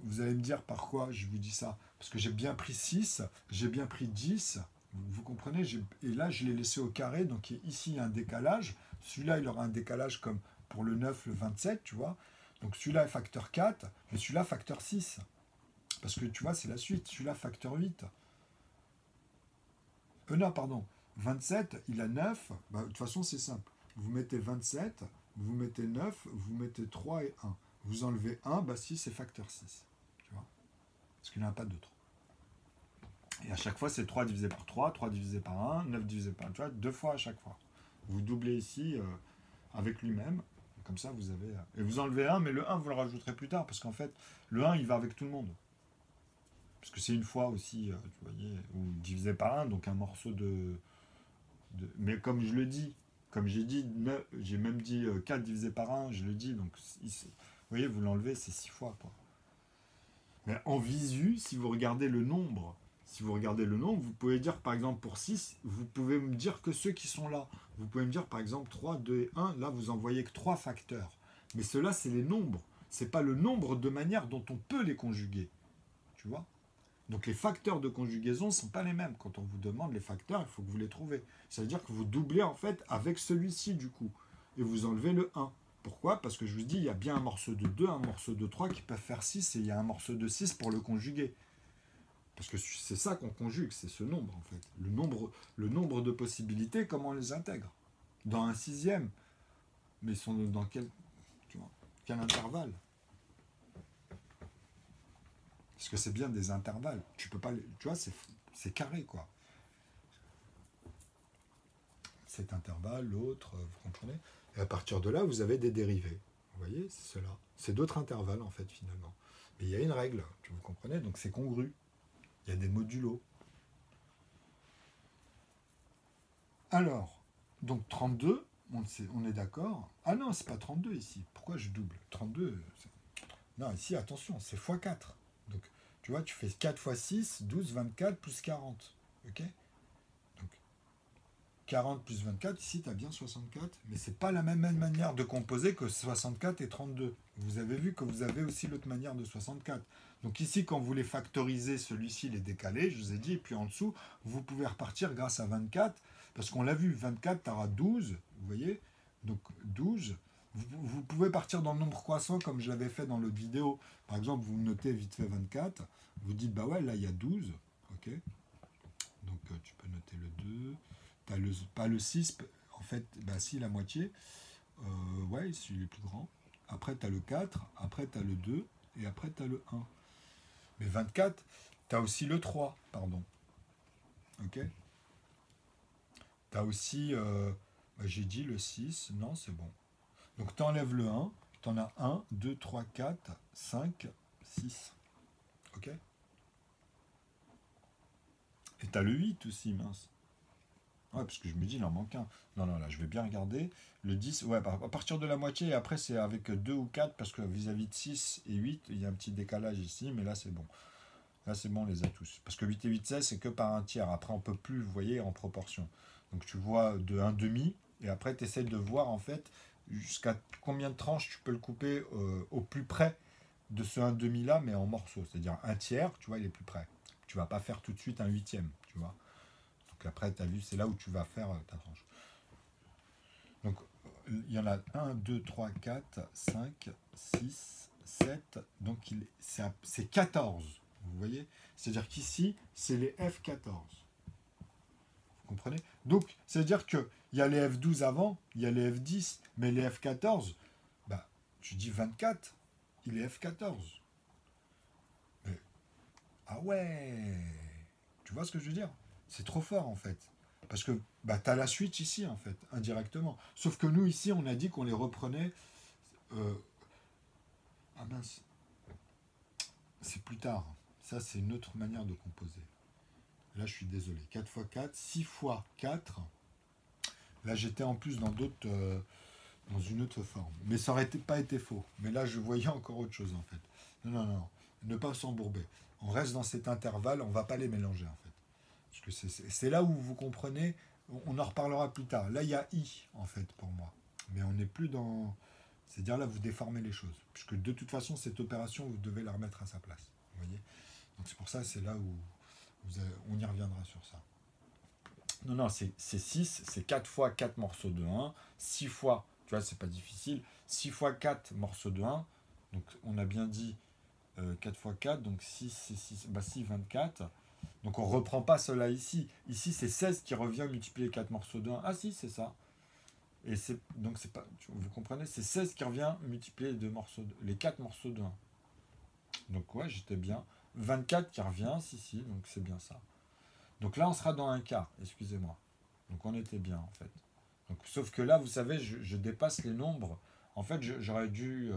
Vous allez me dire par quoi je vous dis ça. Parce que j'ai bien pris 6, j'ai bien pris 10, vous comprenez, et là je l'ai laissé au carré, donc ici il y a un décalage, celui-là il aura un décalage comme pour le 9, le 27, tu vois. Donc celui-là est facteur 4, mais celui-là facteur 6. Parce que tu vois, c'est la suite. Celui-là facteur 8. Non, pardon. 27, il a 9. Bah, de toute façon, c'est simple. Vous mettez 27, vous mettez 9, vous mettez 3 et 1. Vous enlevez 1, bah si, c'est facteur 6. Tu vois. Parce qu'il n'y en a pas d'autre. Et à chaque fois, c'est 3 divisé par 3, 3 divisé par 1, 9 divisé par 1. Tu vois, 2 fois à chaque fois. Vous doublez ici avec lui-même. Comme ça, vous avez... Et vous enlevez 1, mais le 1, vous le rajouterez plus tard. Parce qu'en fait, le 1, il va avec tout le monde. Parce que c'est une fois aussi, tu voyez, ou divisé par 1, donc un morceau Mais comme je le dis, comme j'ai dit, j'ai même dit 4 divisé par 1, je le dis, donc vous voyez, vous l'enlevez, c'est 6 fois, quoi. Mais en visu, si vous regardez le nombre, vous pouvez dire, par exemple, pour 6, vous pouvez me dire que ceux qui sont là. Vous pouvez me dire, par exemple, 3, 2 et 1, là, vous en voyez que 3 facteurs. Mais ceux-là, c'est les nombres. C'est pas le nombre de manières dont on peut les conjuguer. Tu vois ? Donc les facteurs de conjugaison ne sont pas les mêmes. Quand on vous demande les facteurs, il faut que vous les trouvez. Ça veut dire que vous doublez en fait avec celui-ci du coup. Et vous enlevez le 1. Pourquoi ? Parce que je vous dis, il y a bien un morceau de 2, un morceau de 3 qui peuvent faire 6 et il y a un morceau de 6 pour le conjuguer. Parce que c'est ça qu'on conjugue, c'est ce nombre en fait. Le nombre de possibilités, comment on les intègre ? Dans un sixième. Mais ils sont dans quel... Tu vois ? Quel intervalle? Parce que c'est bien des intervalles. Tu peux pas, tu vois, c'est carré, quoi. Cet intervalle, l'autre, vous comprenez? Et à partir de là, vous avez des dérivés. Vous voyez, c'est cela. C'est d'autres intervalles, en fait, finalement. Mais il y a une règle, vous comprenez? Donc c'est congru. Il y a des modulos. Alors, donc 32, on est d'accord. Ah non, c'est pas 32 ici. Pourquoi je double? 32, non, ici, attention, c'est x4. Donc, tu vois, tu fais 4 fois 6, 12, 24, plus 40. Ok? Donc, 40 plus 24, ici, tu as bien 64. Mais c'est pas la même manière de composer que 64 et 32. Vous avez vu que vous avez aussi l'autre manière de 64. Donc ici, quand vous voulez factoriser, celui-ci, il est décalé, je vous ai dit. Et puis en dessous, vous pouvez repartir grâce à 24. Parce qu'on l'a vu, 24, tu auras 12. Vous voyez? Donc 12. Vous pouvez partir dans le nombre croissant comme je l'avais fait dans l'autre vidéo. Par exemple, vous notez vite fait 24. Vous dites, bah ouais, là, il y a 12. Ok? Donc tu peux noter le 2. T'as pas le 6. En fait, bah si, la moitié. Ouais, il est plus grand. Après, tu as le 4. Après, tu as le 2. Et après, tu as le 1. Mais 24, tu as aussi le 3, pardon. Ok? Tu as aussi, bah, j'ai dit le 6. Non, c'est bon. Donc, tu enlèves le 1. Tu en as 1, 2, 3, 4, 5, 6. Ok? Et tu as le 8 aussi, mince. Ouais, parce que je me dis, il en manque un. Non, non, là, je vais bien regarder. Le 10, ouais, à partir de la moitié, et après, c'est avec 2 ou 4, parce que vis-à-vis de 6 et 8, il y a un petit décalage ici, mais là, c'est bon. Là, c'est bon, on les a tous. Parce que 8 et 8, 16, c'est que par un tiers. Après, on peut plus, vous voyez, en proportion. Donc, tu vois de 1 demi, et après, tu essaies de voir, en fait, jusqu'à combien de tranches tu peux le couper au plus près de ce 1 demi-là, mais en morceaux. C'est-à-dire un tiers, tu vois, il est plus près. Tu vas pas faire tout de suite un huitième, tu vois. Donc après, tu as vu, c'est là où tu vas faire ta tranche. Donc, il y en a 1, 2, 3, 4, 5, 6, 7. Donc, c'est 14. Vous voyez? C'est-à-dire qu'ici, c'est les F14. Vous comprenez? Donc, c'est-à-dire qu'il y a les F12 avant, il y a les F10, mais les F14, bah, tu dis 24, il est F14. Mais, ah ouais! Tu vois ce que je veux dire? C'est trop fort, en fait. Parce que bah, tu as la suite ici, en fait, indirectement. Sauf que nous, ici, on a dit qu'on les reprenait. euh, Ah mince, c'est plus tard. Ça, c'est une autre manière de composer. Là, je suis désolé. 4 fois 4, 6 fois 4. Là, j'étais en plus dans une autre forme. Mais ça n'aurait pas été faux. Mais là, je voyais encore autre chose, en fait. Non, non, non. Ne pas s'embourber. On reste dans cet intervalle, on ne va pas les mélanger, en fait. Parce que c'est là où vous comprenez, on en reparlera plus tard. Là, il y a I, en fait, pour moi. Mais on n'est plus dans... C'est-à-dire là, vous déformez les choses. Puisque de toute façon, cette opération, vous devez la remettre à sa place. Vous voyez? Donc c'est pour ça, c'est là où on y reviendra sur ça. Non, non, c'est 6, c'est 4 fois 4 morceaux de 1, 6 fois, tu vois, c'est pas difficile, 6 fois 4 morceaux de 1, donc on a bien dit 4 fois 4, donc 6, c'est 6, bah 6, 24. Donc on reprend pas cela ici. Ici, c'est 16 qui revient multiplier 4 morceaux de 1. Ah si, c'est ça. Et donc c'est pas, vous comprenez, c'est 16 qui revient multiplier les 4 morceaux de 1. Donc ouais, j'étais bien. 24 qui revient, si, donc c'est bien ça. Donc là, on sera dans un quart, excusez-moi. Donc on était bien, en fait. Donc, sauf que là, vous savez, je dépasse les nombres. En fait, j'aurais dû...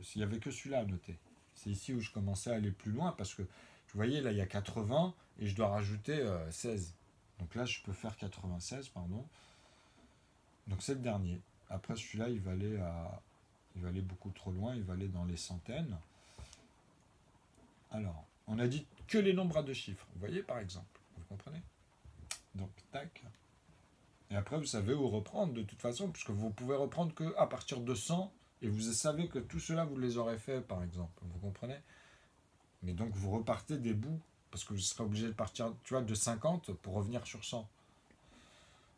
s'il n'y avait que celui-là à noter. C'est ici où je commençais à aller plus loin, parce que, vous voyez, là, il y a 80, et je dois rajouter 16. Donc là, je peux faire 96, pardon. Donc c'est le dernier. Après, celui-là, il va aller beaucoup trop loin, il va aller dans les centaines. Alors, on a dit que les nombres à deux chiffres. Vous voyez, par exemple. Vous comprenez? Donc, tac. Et après, vous savez où reprendre, de toute façon, puisque vous pouvez reprendre qu'à partir de 100, et vous savez que tout cela, vous les aurez fait, par exemple. Vous comprenez? Mais donc, vous repartez des bouts, parce que vous serez obligé de partir, tu vois, de 50 pour revenir sur 100.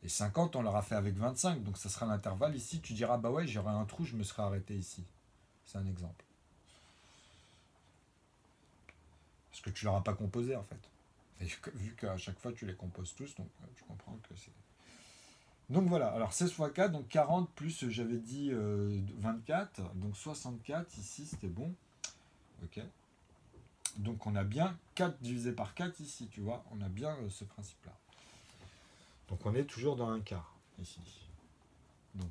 Et 50, on l'aura fait avec 25, donc ça sera l'intervalle. Ici, tu diras, bah ouais, j'aurai un trou, je me serai arrêté ici. C'est un exemple. Parce que tu ne l'auras pas composé, en fait. Et vu qu'à chaque fois, tu les composes tous, donc tu comprends que c'est... Donc voilà, alors 16 fois 4, donc 40 plus j'avais dit 24, donc 64, ici c'était bon. Ok. Donc on a bien 4 divisé par 4 ici, tu vois, on a bien ce principe-là. Donc on est toujours dans un quart ici. Donc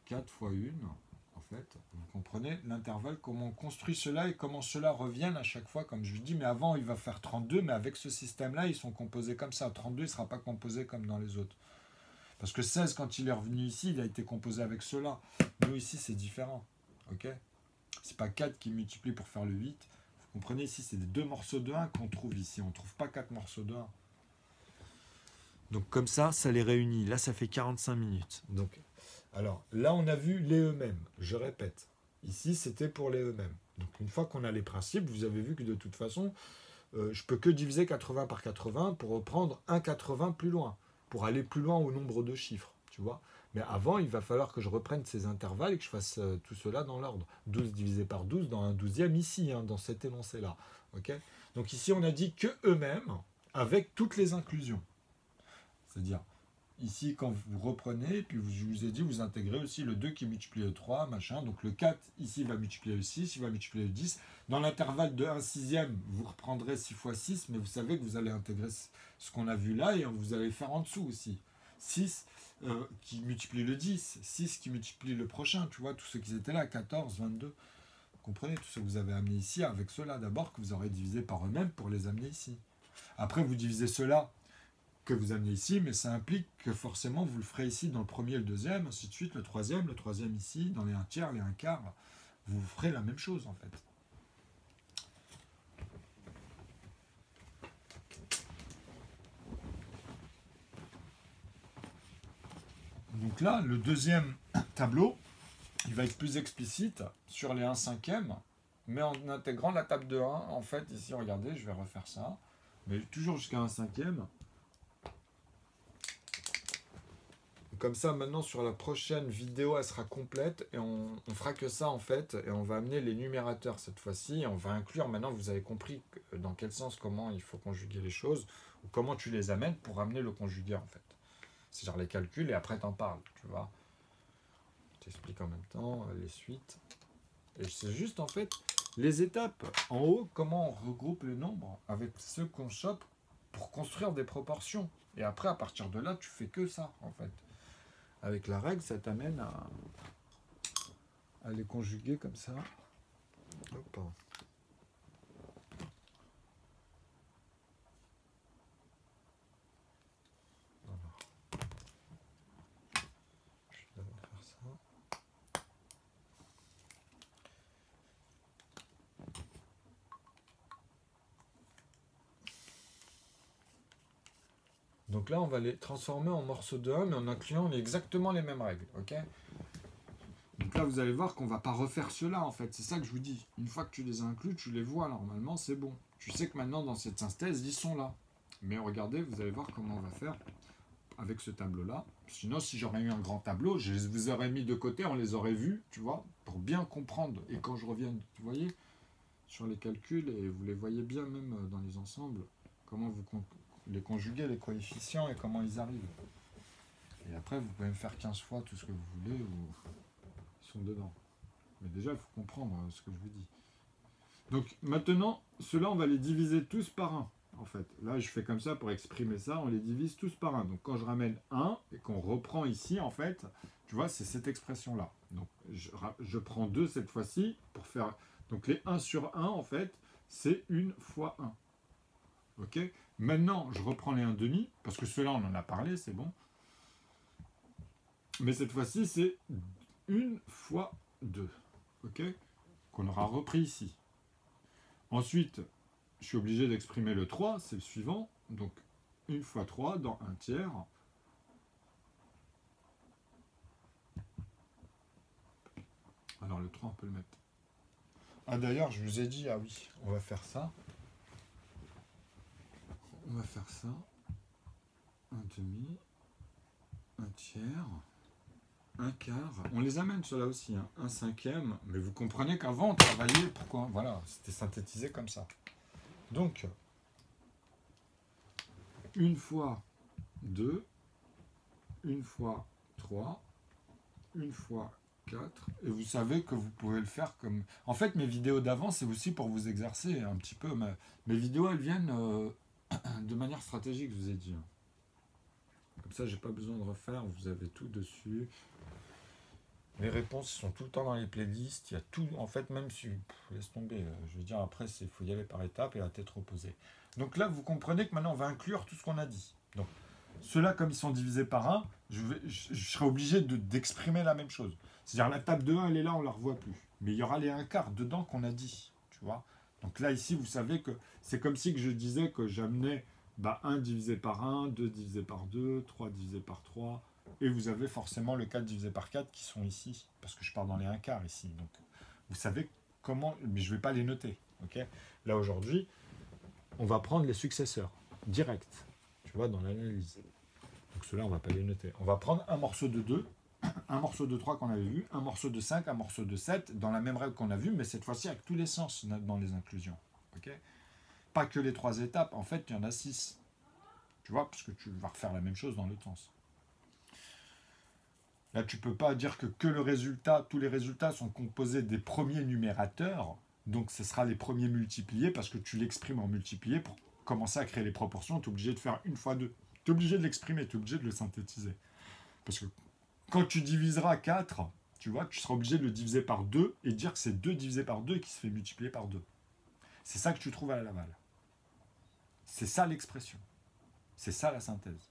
4 fois 1, en fait, vous comprenez l'intervalle, comment on construit cela et comment cela reviennent à chaque fois, comme je vous dis, mais avant il va faire 32, mais avec ce système-là, ils sont composés comme ça. 32, il ne sera pas composé comme dans les autres. Parce que 16, quand il est revenu ici, il a été composé avec cela. Nous, ici, c'est différent. Ok. C'est pas 4 qui multiplie pour faire le 8. Vous comprenez, ici, c'est des 2 morceaux de 1 qu'on trouve ici. On ne trouve pas 4 morceaux de 1. Donc comme ça les réunit. Là, ça fait 45 minutes. Donc, alors, là, on a vu les eux-mêmes. Je répète. Ici, c'était pour les eux-mêmes. Donc, une fois qu'on a les principes, vous avez vu que de toute façon, je peux que diviser 80 par 80 pour reprendre un 80 plus loin, pour aller plus loin au nombre de chiffres, tu vois. Mais avant, il va falloir que je reprenne ces intervalles et que je fasse tout cela dans l'ordre. 12 divisé par 12 dans un douzième ici, hein, dans cet énoncé-là. Okay. Donc ici, on a dit que eux-mêmes, avec toutes les inclusions. C'est-à-dire, ici, quand vous reprenez, puis je vous ai dit, vous intégrez aussi le 2 qui multiplie le 3, machin. Donc le 4, ici, va multiplier le 6, il va multiplier le 10. Dans l'intervalle de 1 sixième, vous reprendrez 6 fois 6, mais vous savez que vous allez intégrer ce qu'on a vu là, et vous allez faire en dessous aussi. 6 qui multiplie le 10, 6 qui multiplie le prochain, tu vois, tous ceux qui étaient là, 14, 22. Vous comprenez, tout ce que vous avez amené ici, avec ceux-là d'abord, que vous aurez divisé par eux-mêmes pour les amener ici. Après, vous divisez ceux-là que vous amenez ici, mais ça implique que forcément vous le ferez ici dans le premier, le deuxième, ainsi de suite, le troisième ici, dans les 1 tiers, les 1 quart, vous ferez la même chose en fait. Donc là, le deuxième tableau, il va être plus explicite sur les 1 cinquième, mais en intégrant la table de 1, en fait, ici, regardez, je vais refaire ça, mais toujours jusqu'à 1 cinquième. Comme ça, maintenant, sur la prochaine vidéo, elle sera complète et on fera que ça, en fait. Et on va amener les numérateurs cette fois-ci. On va inclure, maintenant, vous avez compris dans quel sens, comment il faut conjuguer les choses, ou comment tu les amènes pour amener le conjugué, en fait. C'est genre les calculs et après, t'en parles, tu vois. Je t'explique en même temps les suites. Et c'est juste, en fait, les étapes. En haut, comment on regroupe les nombres avec ceux qu'on chope pour construire des proportions. Et après, à partir de là, tu fais que ça, en fait. Avec la règle, ça t'amène à les conjuguer comme ça. Hop. Alors. Je vais d'abord faire ça. Donc là, on va les transformer en morceaux de 1, mais en incluant exactement les mêmes règles. Ok. Donc là, vous allez voir qu'on ne va pas refaire cela, en fait. C'est ça que je vous dis. Une fois que tu les inclus, tu les vois, normalement, c'est bon. Tu sais que maintenant, dans cette synthèse, ils sont là. Mais regardez, vous allez voir comment on va faire avec ce tableau-là. Sinon, si j'aurais eu un grand tableau, je vous aurais mis de côté, on les aurait vus, tu vois, pour bien comprendre. Et quand je reviens, vous voyez, sur les calculs, et vous les voyez bien même dans les ensembles, comment vous les conjuguez, les coefficients, et comment ils arrivent. Et après, vous pouvez me faire 15 fois tout ce que vous voulez, ou ils sont dedans. Mais déjà, il faut comprendre ce que je vous dis. Donc maintenant, ceux-là, on va les diviser tous par 1. En fait, là, je fais comme ça pour exprimer ça, on les divise tous par 1. Donc quand je ramène 1 et qu'on reprend ici, en fait, tu vois, c'est cette expression-là. Donc je prends 2 cette fois-ci pour faire... Donc les 1 sur 1, en fait, c'est 1 fois 1. Ok. Maintenant, je reprends les 1/2, parce que ceux-là, on en a parlé, c'est bon. Mais cette fois-ci, c'est 1 fois 2. Ok. Qu'on aura repris ici. Ensuite, je suis obligé d'exprimer le 3, c'est le suivant. Donc, 1 fois 3 dans 1 tiers. Alors, le 3, on peut le mettre. Ah, d'ailleurs, je vous ai dit, ah oui, on va faire ça. On va faire ça. 1/2, 1 tiers, 1 quart. On les amène ceux-là aussi, hein. 1 cinquième. Mais vous comprenez qu'avant, on travaillait, pourquoi? Voilà, c'était synthétisé comme ça. Donc, 1 fois 2, 1 fois 3, une fois 4. Et vous savez que vous pouvez le faire comme... En fait, mes vidéos d'avant, c'est aussi pour vous exercer un petit peu. Mes vidéos, elles viennent de manière stratégique, je vous ai dit. Comme ça, j'ai pas besoin de refaire. Vous avez tout dessus. Les réponses sont tout le temps dans les playlists. Il y a tout. En fait, même si... laisse tomber. Je veux dire, après, il faut y aller par étapes et la tête reposée. Donc là, vous comprenez que maintenant, on va inclure tout ce qu'on a dit. Donc, ceux-là, comme ils sont divisés par 1, je serai obligé d'exprimer la même chose. C'est-à-dire, la table de 1, elle est là, on ne la revoit plus. Mais il y aura les 1/4 dedans qu'on a dit. Tu vois. Donc là, ici, vous savez que c'est comme si que je disais que j'amenais 1 divisé par 1, 2 divisé par 2, 3 divisé par 3. Et vous avez forcément le 4 divisé par 4 qui sont ici. Parce que je pars dans les 1/4 ici. Donc, vous savez comment... Mais je ne vais pas les noter. Okay, là, aujourd'hui, on va prendre les successeurs. Direct. Tu vois, dans l'analyse. Donc ceux-là, on ne va pas les noter. On va prendre un morceau de 2, un morceau de 3 qu'on avait vu, un morceau de 5, un morceau de 7, dans la même règle qu'on a vu, mais cette fois-ci avec tous les sens dans les inclusions. Okay, pas que les 3 étapes. En fait, il y en a 6. Tu vois, parce que tu vas refaire la même chose dans l'autre sens. Là, tu ne peux pas dire que le résultat, tous les résultats sont composés des premiers numérateurs. Donc, ce sera les premiers multipliés parce que tu l'exprimes en multiplié pour commencer à créer les proportions. Tu es obligé de faire 1 fois 2. Tu es obligé de l'exprimer, tu es obligé de le synthétiser. Parce que quand tu diviseras 4, tu vois, tu seras obligé de le diviser par 2 et dire que c'est 2 divisé par 2 qui se fait multiplier par 2. C'est ça que tu trouves à la Laval. C'est ça l'expression. C'est ça la synthèse.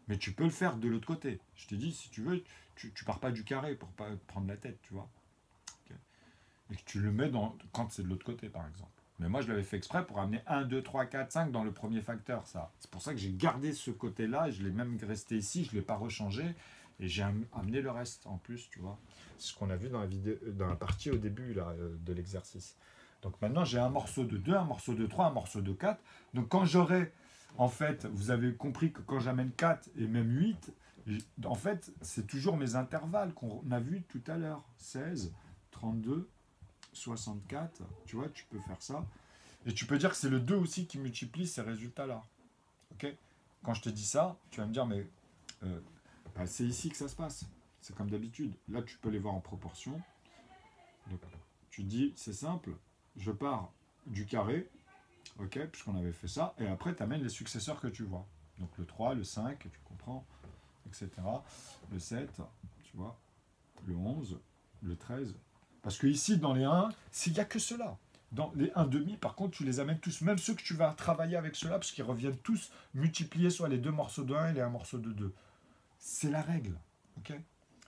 Mais tu peux le faire de l'autre côté. Je t'ai dit, si tu veux, tu pars pas du carré pour pas prendre la tête, tu vois. Okay. Et que tu le mets quand c'est de l'autre côté, par exemple. Mais moi, je l'avais fait exprès pour amener 1, 2, 3, 4, 5 dans le premier facteur, ça. C'est pour ça que j'ai gardé ce côté-là, et je l'ai même resté ici, je ne l'ai pas rechangé, et j'ai amené le reste en plus, tu vois. C'est ce qu'on a vu dans la vidéo, dans la partie au début là, de l'exercice. Donc maintenant, j'ai un morceau de 2, un morceau de 3, un morceau de 4. Donc quand j'aurai... En fait, vous avez compris que quand j'amène 4 et même 8, en fait, c'est toujours mes intervalles qu'on a vus tout à l'heure. 16, 32, 64. Tu vois, tu peux faire ça. Et tu peux dire que c'est le 2 aussi qui multiplie ces résultats-là. Okay, quand je te dis ça, tu vas me dire, mais c'est ici que ça se passe. C'est comme d'habitude. Là, tu peux les voir en proportion. Donc, tu dis, c'est simple, je pars du carré. Ok, puisqu'on avait fait ça, et après tu amènes les successeurs que tu vois. Donc le 3, le 5, tu comprends, etc. Le 7, tu vois, le 11, le 13. Parce que ici, dans les 1, s'il n'y a que ceux-là. Dans les 1,5, par contre, tu les amènes tous, même ceux que tu vas travailler avec ceux-là, parce qu'ils reviennent tous multipliés sur les 2 morceaux de 1 et les 1 morceau de 2. C'est la règle. Ok.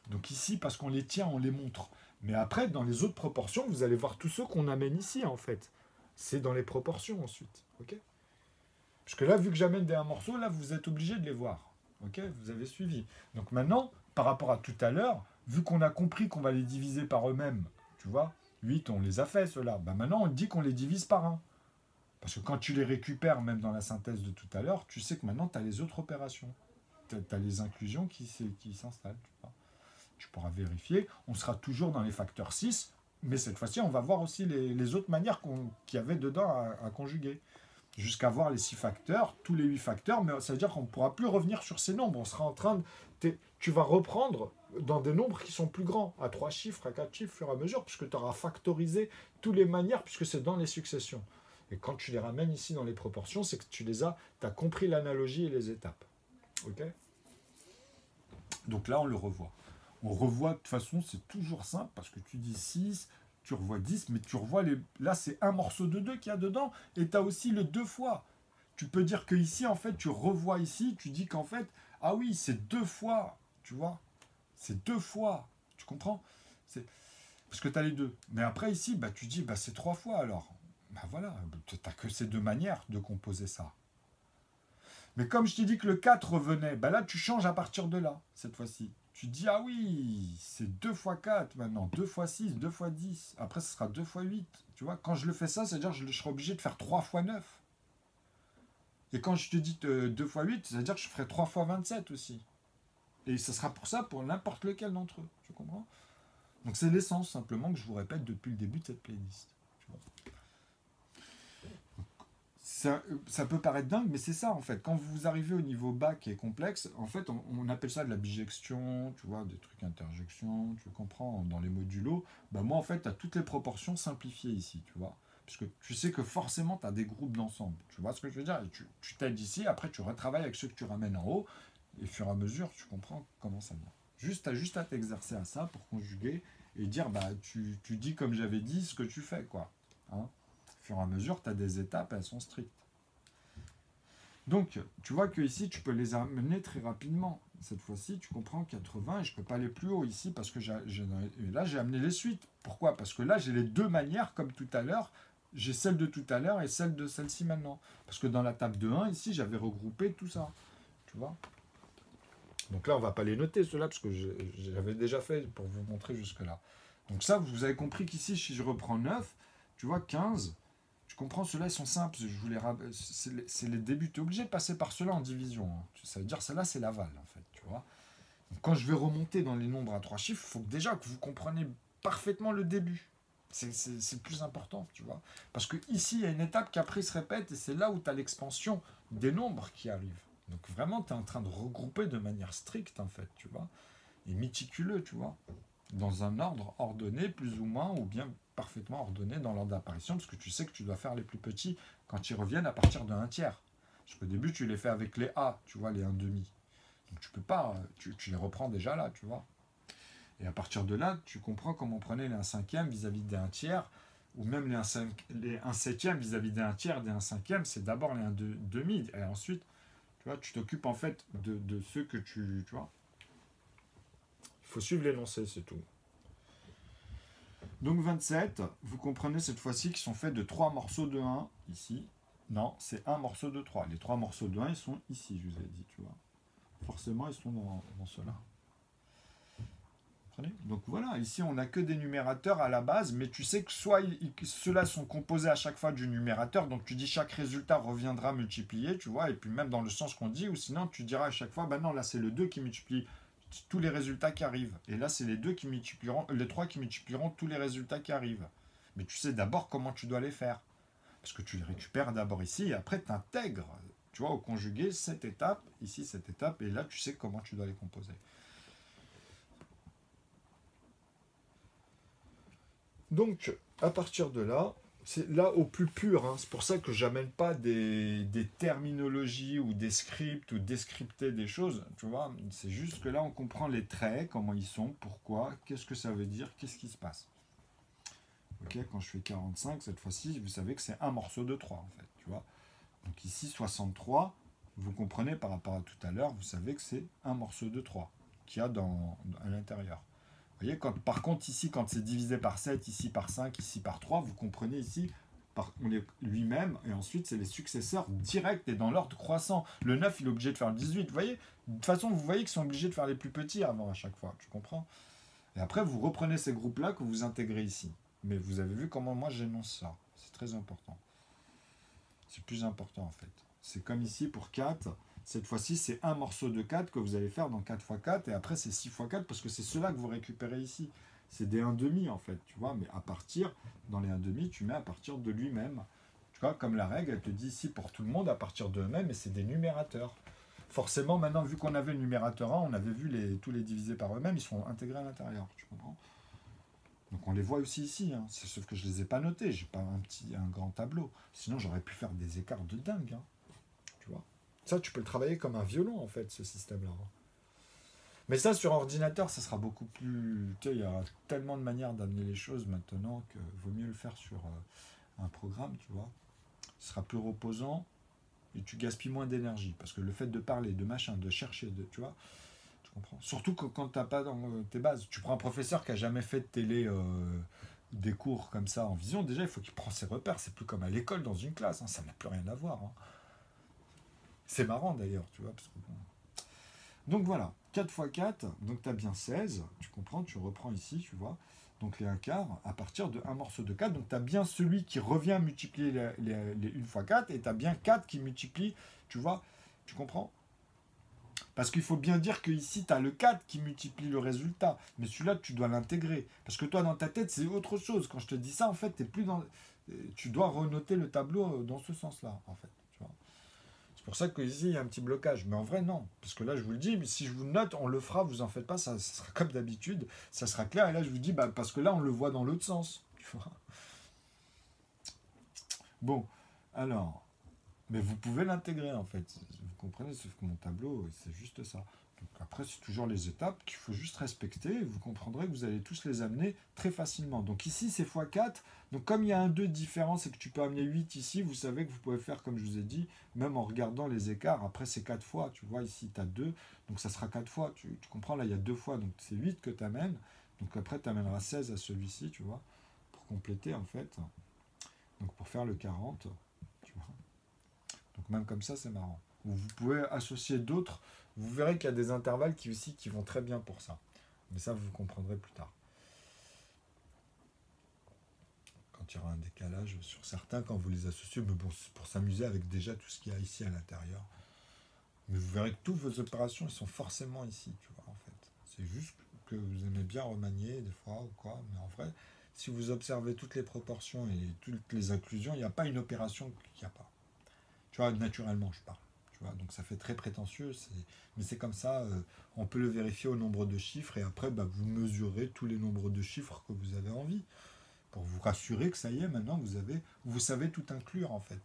Donc ici, parce qu'on les tient, on les montre. Mais après, dans les autres proportions, vous allez voir tous ceux qu'on amène ici, en fait. C'est dans les proportions ensuite. Okay, parce que là, vu que j'amène des 1 morceau, là, vous êtes obligé de les voir. Ok, vous avez suivi. Donc maintenant, par rapport à tout à l'heure, vu qu'on a compris qu'on va les diviser par eux-mêmes, tu vois, 8, on les a fait, ceux-là. Maintenant, on dit qu'on les divise par 1. Parce que quand tu les récupères, même dans la synthèse de tout à l'heure, tu sais que maintenant, tu as les autres opérations. Tu as les inclusions qui s'installent. Tu pourras vérifier. On sera toujours dans les facteurs 6. Mais cette fois-ci, on va voir aussi les autres manières qu'il y avait dedans à conjuguer. Jusqu'à voir les 6 facteurs, tous les 8 facteurs, mais ça veut dire qu'on ne pourra plus revenir sur ces nombres. On sera en train de... Tu vas reprendre dans des nombres qui sont plus grands, à 3 chiffres, à 4 chiffres, au fur et à mesure, puisque tu auras factorisé toutes les manières, puisque c'est dans les successions. Et quand tu les ramènes ici dans les proportions, c'est que tu as compris l'analogie et les étapes. Ok ? Donc là, on le revoit. On revoit, de toute façon, c'est toujours simple, parce que tu dis 6, tu revois 10, mais tu revois les... Là, c'est un morceau de 2 qu'il y a dedans, et tu as aussi le 2 fois. Tu peux dire que ici, en fait, tu revois ici, tu dis qu'en fait, ah oui, c'est 2 fois, tu vois. C'est 2 fois, tu comprends ? Parce que tu as les 2. Mais après, ici, tu dis, c'est 3 fois, alors. Voilà, tu n'as que ces 2 manières de composer ça. Mais comme je t'ai dit que le 4 revenait, là, tu changes à partir de là, cette fois-ci. Tu dis, ah oui, c'est 2 fois 4 maintenant, 2 fois 6, 2 fois 10. Après, ce sera 2 fois 8. Tu vois, quand je le fais ça, c'est-à-dire que je serai obligé de faire 3 fois 9. Et quand je te dis 2 fois 8, c'est-à-dire que je ferai 3 fois 27 aussi. Et ce sera pour ça pour n'importe lequel d'entre eux. Tu comprends ? Donc c'est l'essence, simplement, que je vous répète depuis le début de cette playlist. Tu vois ? ça peut paraître dingue, mais c'est ça en fait. Quand vous arrivez au niveau bas qui est complexe, en fait, on appelle ça de la bijection, tu vois, des trucs interjection, tu comprends, dans les modulos. Bah moi, en fait, tu as toutes les proportions simplifiées ici, tu vois. Parce que tu sais que forcément, tu as des groupes d'ensemble. Tu vois ce que je veux dire? Et tu t'aides ici, après, tu retravailles avec ceux que tu ramènes en haut, et au fur et à mesure, tu comprends comment ça vient. Tu as juste à t'exercer à ça pour conjuguer et dire, bah, tu dis comme j'avais dit ce que tu fais, quoi. Hein, au fur et à mesure, tu as des étapes, elles sont strictes. Donc, tu vois que ici, tu peux les amener très rapidement. Cette fois-ci, tu comprends 80 et je ne peux pas aller plus haut ici parce que là, j'ai amené les suites. Pourquoi? Parce que là, j'ai les deux manières comme tout à l'heure. J'ai celle de tout à l'heure et celle de celle-ci maintenant. Parce que dans la table de 1, ici, j'avais regroupé tout ça. Tu vois? Donc là, on ne va pas les noter, ceux-là, parce que j'avais déjà fait pour vous montrer jusque-là. Donc ça, vous avez compris qu'ici, si je reprends 9, tu vois, 15, tu comprends, ceux-là, ils sont simples. C'est les débuts. Tu es obligé de passer par ceux-là en division. Hein. Ça veut dire, celle-là, c'est l'aval, en fait, tu vois. Donc, quand je vais remonter dans les nombres à 3 chiffres, il faut déjà que vous compreniez parfaitement le début. C'est le plus important, tu vois. Parce que ici, il y a une étape qui après se répète, et c'est là où tu as l'expansion des nombres qui arrivent. Donc vraiment, tu es en train de regrouper de manière stricte, en fait, tu vois. Et méticuleux, tu vois. Dans un ordre ordonné, plus ou moins, ou bien parfaitement ordonné dans l'ordre d'apparition, parce que tu sais que tu dois faire les plus petits quand ils reviennent à partir de 1 tiers. Parce qu'au début, tu les fais avec les A, tu vois, les 1 demi. Donc tu peux pas, tu les reprends déjà là, tu vois. Et à partir de là, tu comprends comment on prenait les 1 cinquième vis-à-vis des 1 tiers, ou même les 1 septième vis-à-vis des 1 tiers, des 1 cinquième, c'est d'abord les 1 demi, et ensuite, tu vois, tu t'occupes en fait de ceux que tu vois. Il faut suivre l'énoncé, c'est tout. Donc 27, vous comprenez cette fois-ci qu'ils sont faits de 3 morceaux de 1, ici. Non, c'est un morceau de 3. Les 3 morceaux de 1, ils sont ici, je vous ai dit, tu vois. Forcément, ils sont dans cela. Donc voilà, ici on n'a que des numérateurs à la base, mais tu sais que soit ceux-là sont composés à chaque fois du numérateur, donc tu dis chaque résultat reviendra multiplié, tu vois, et puis même dans le sens qu'on dit, ou sinon tu diras à chaque fois, bah non, là c'est le 2 qui multiplie tous les résultats qui arrivent, et là c'est les 2 qui multiplieront, les 3 qui multiplieront tous les résultats qui arrivent. Mais tu sais d'abord comment tu dois les faire, parce que tu les récupères d'abord ici, et après tu intègres, tu vois, au conjugué, cette étape, ici cette étape, et là tu sais comment tu dois les composer. Donc, à partir de là, c'est là au plus pur. Hein. C'est pour ça que j'amène pas des terminologies ou des scripts ou descripter des choses. Tu vois, c'est juste que là, on comprend les traits, comment ils sont, pourquoi, qu'est-ce que ça veut dire, qu'est-ce qui se passe. Ok, quand je fais 45, cette fois-ci, vous savez que c'est un morceau de 3, en fait. Tu vois. Donc ici, 63, vous comprenez par rapport à tout à l'heure, vous savez que c'est un morceau de 3 qu'il y a à l'intérieur. Vous voyez, par contre, ici, quand c'est divisé par 7, ici par 5, ici par 3, vous comprenez ici, on est lui-même, et ensuite, c'est les successeurs directs et dans l'ordre croissant. Le 9, il est obligé de faire le 18. Vous voyez, de toute façon, vous voyez qu'ils sont obligés de faire les plus petits avant à chaque fois. Tu comprends? Et après, vous reprenez ces groupes-là que vous intégrez ici. Mais vous avez vu comment moi j'énonce ça. C'est très important. C'est plus important, en fait. C'est comme ici pour 4. Cette fois-ci, c'est un morceau de 4 que vous allez faire dans 4 x 4, et après c'est 6 x 4, parce que c'est cela que vous récupérez ici. C'est des 1,5 en fait, tu vois, mais à partir, dans les 1,5, tu mets à partir de lui-même. Tu vois, comme la règle, elle te dit ici pour tout le monde, à partir de eux-mêmes, et c'est des numérateurs. Forcément, maintenant, vu qu'on avait le numérateur 1, on avait vu tous les divisés par eux-mêmes, ils sont intégrés à l'intérieur, tu comprends? Donc on les voit aussi ici, hein. Sauf que je ne les ai pas notés, j'ai pas un grand tableau. Sinon, j'aurais pu faire des écarts de dingue, hein. Tu vois. Ça, tu peux le travailler comme un violon, en fait, ce système-là. Mais ça, sur ordinateur, ça sera beaucoup plus... Tu sais, il y a tellement de manières d'amener les choses maintenant qu'il vaut mieux le faire sur un programme, tu vois. Ce sera plus reposant et tu gaspilles moins d'énergie. Parce que le fait de parler, de machin, de chercher, tu vois, tu comprends. Surtout que quand tu n'as pas dans tes bases. Tu prends un professeur qui n'a jamais fait de télé... des cours comme ça en vision, déjà il faut qu'il prenne ses repères, c'est plus comme à l'école dans une classe, hein. Ça n'a plus rien à voir, hein. C'est marrant d'ailleurs, tu vois, parce que bon. Donc voilà, 4 x 4, donc tu as bien 16, tu comprends, tu reprends ici, tu vois, donc les 1 quart à partir de un morceau de 4, donc tu as bien celui qui revient multiplier les 1 x 4, et tu as bien 4 qui multiplie, tu vois, tu comprends? Parce qu'il faut bien dire que ici tu as le 4 qui multiplie le résultat, mais celui-là tu dois l'intégrer, parce que toi dans ta tête c'est autre chose, quand je te dis ça en fait tu n'es plus dans... Et tu dois renoter le tableau dans ce sens-là, en fait. Tu vois. C'est pour ça qu'ici, il y a un petit blocage. Mais en vrai, non. Parce que là, je vous le dis, mais si je vous note, on le fera, vous en faites pas, ça sera comme d'habitude, ça sera clair. Et là, je vous dis, bah, parce que là, on le voit dans l'autre sens. Tu vois. Bon, alors, mais vous pouvez l'intégrer, en fait. Vous comprenez, sauf que mon tableau, c'est juste ça. Donc après, c'est toujours les étapes qu'il faut juste respecter. Et vous comprendrez que vous allez tous les amener très facilement. Donc ici, c'est x4. Donc comme il y a un 2 de différence et que tu peux amener 8 ici, vous savez que vous pouvez faire, comme je vous ai dit, même en regardant les écarts. Après, c'est 4 fois. Tu vois, ici, tu as 2. Donc ça sera 4 fois. Tu comprends, là, il y a 2 fois. Donc c'est 8 que tu amènes. Donc après, tu amèneras 16 à celui-ci, tu vois, pour compléter, en fait. Donc pour faire le 40, tu vois. Donc même comme ça, c'est marrant. Ou vous pouvez associer d'autres. Vous verrez qu'il y a des intervalles qui vont très bien pour ça. Mais ça, vous comprendrez plus tard. Quand il y aura un décalage sur certains, quand vous les associez, mais bon, c'est pour s'amuser avec déjà tout ce qu'il y a ici à l'intérieur. Mais vous verrez que toutes vos opérations, elles sont forcément ici, tu vois, en fait. C'est juste que vous aimez bien remanier des fois ou quoi. Mais en vrai, si vous observez toutes les proportions et toutes les inclusions, il n'y a pas une opération qu'il n'y a pas. Tu vois, naturellement, je parle. Tu vois, donc ça fait très prétentieux, mais c'est comme ça, on peut le vérifier au nombre de chiffres et après, bah, vous mesurez tous les nombres de chiffres que vous avez envie pour vous rassurer que ça y est, maintenant vous savez tout inclure en fait.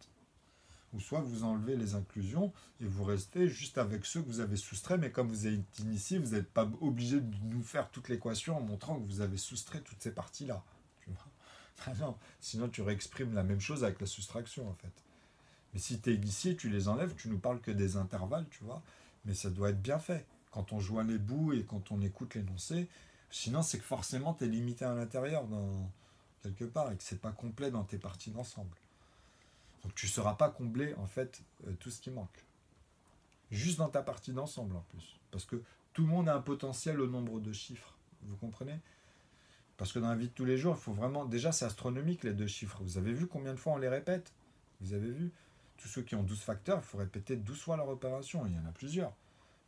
Ou soit vous enlevez les inclusions et vous restez juste avec ceux que vous avez soustraits, mais comme vous êtes initié, vous n'êtes pas obligé de nous faire toute l'équation en montrant que vous avez soustrait toutes ces parties-là. Tu vois. Ah non, sinon tu réexprimes la même chose avec la soustraction en fait. Mais si tu es initié, tu les enlèves, tu nous parles que des intervalles, tu vois. Mais ça doit être bien fait. Quand on joint les bouts et quand on écoute l'énoncé, sinon c'est que forcément tu es limité à l'intérieur quelque part et que c'est pas complet dans tes parties d'ensemble. Donc tu ne sauras pas combler en fait tout ce qui manque. Juste dans ta partie d'ensemble en plus. Parce que tout le monde a un potentiel au nombre de chiffres. Vous comprenez? Parce que dans la vie de tous les jours, il faut vraiment. Déjà, c'est astronomique les deux chiffres. Vous avez vu combien de fois on les répète? Vous avez vu? Tous ceux qui ont 12 facteurs, il faut répéter 12 fois leur opération. Il y en a plusieurs.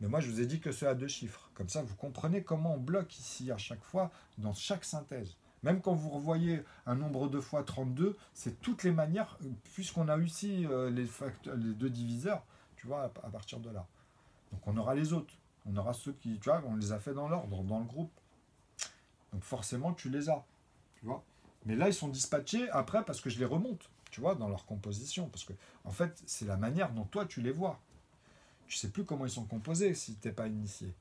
Mais moi, je vous ai dit que ceux à deux chiffres. Comme ça, vous comprenez comment on bloque ici à chaque fois, dans chaque synthèse. Même quand vous revoyez un nombre de fois 32, c'est toutes les manières, puisqu'on a ici les deux diviseurs, tu vois, à partir de là. Donc on aura les autres. On aura ceux qui, tu vois, on les a fait dans l'ordre, dans le groupe. Donc forcément, tu les as. Tu vois. Mais là, ils sont dispatchés après parce que je les remonte, tu vois, dans leur composition. Parce que, en fait, c'est la manière dont toi, tu les vois. Tu sais plus comment ils sont composés si tu n'es pas initié.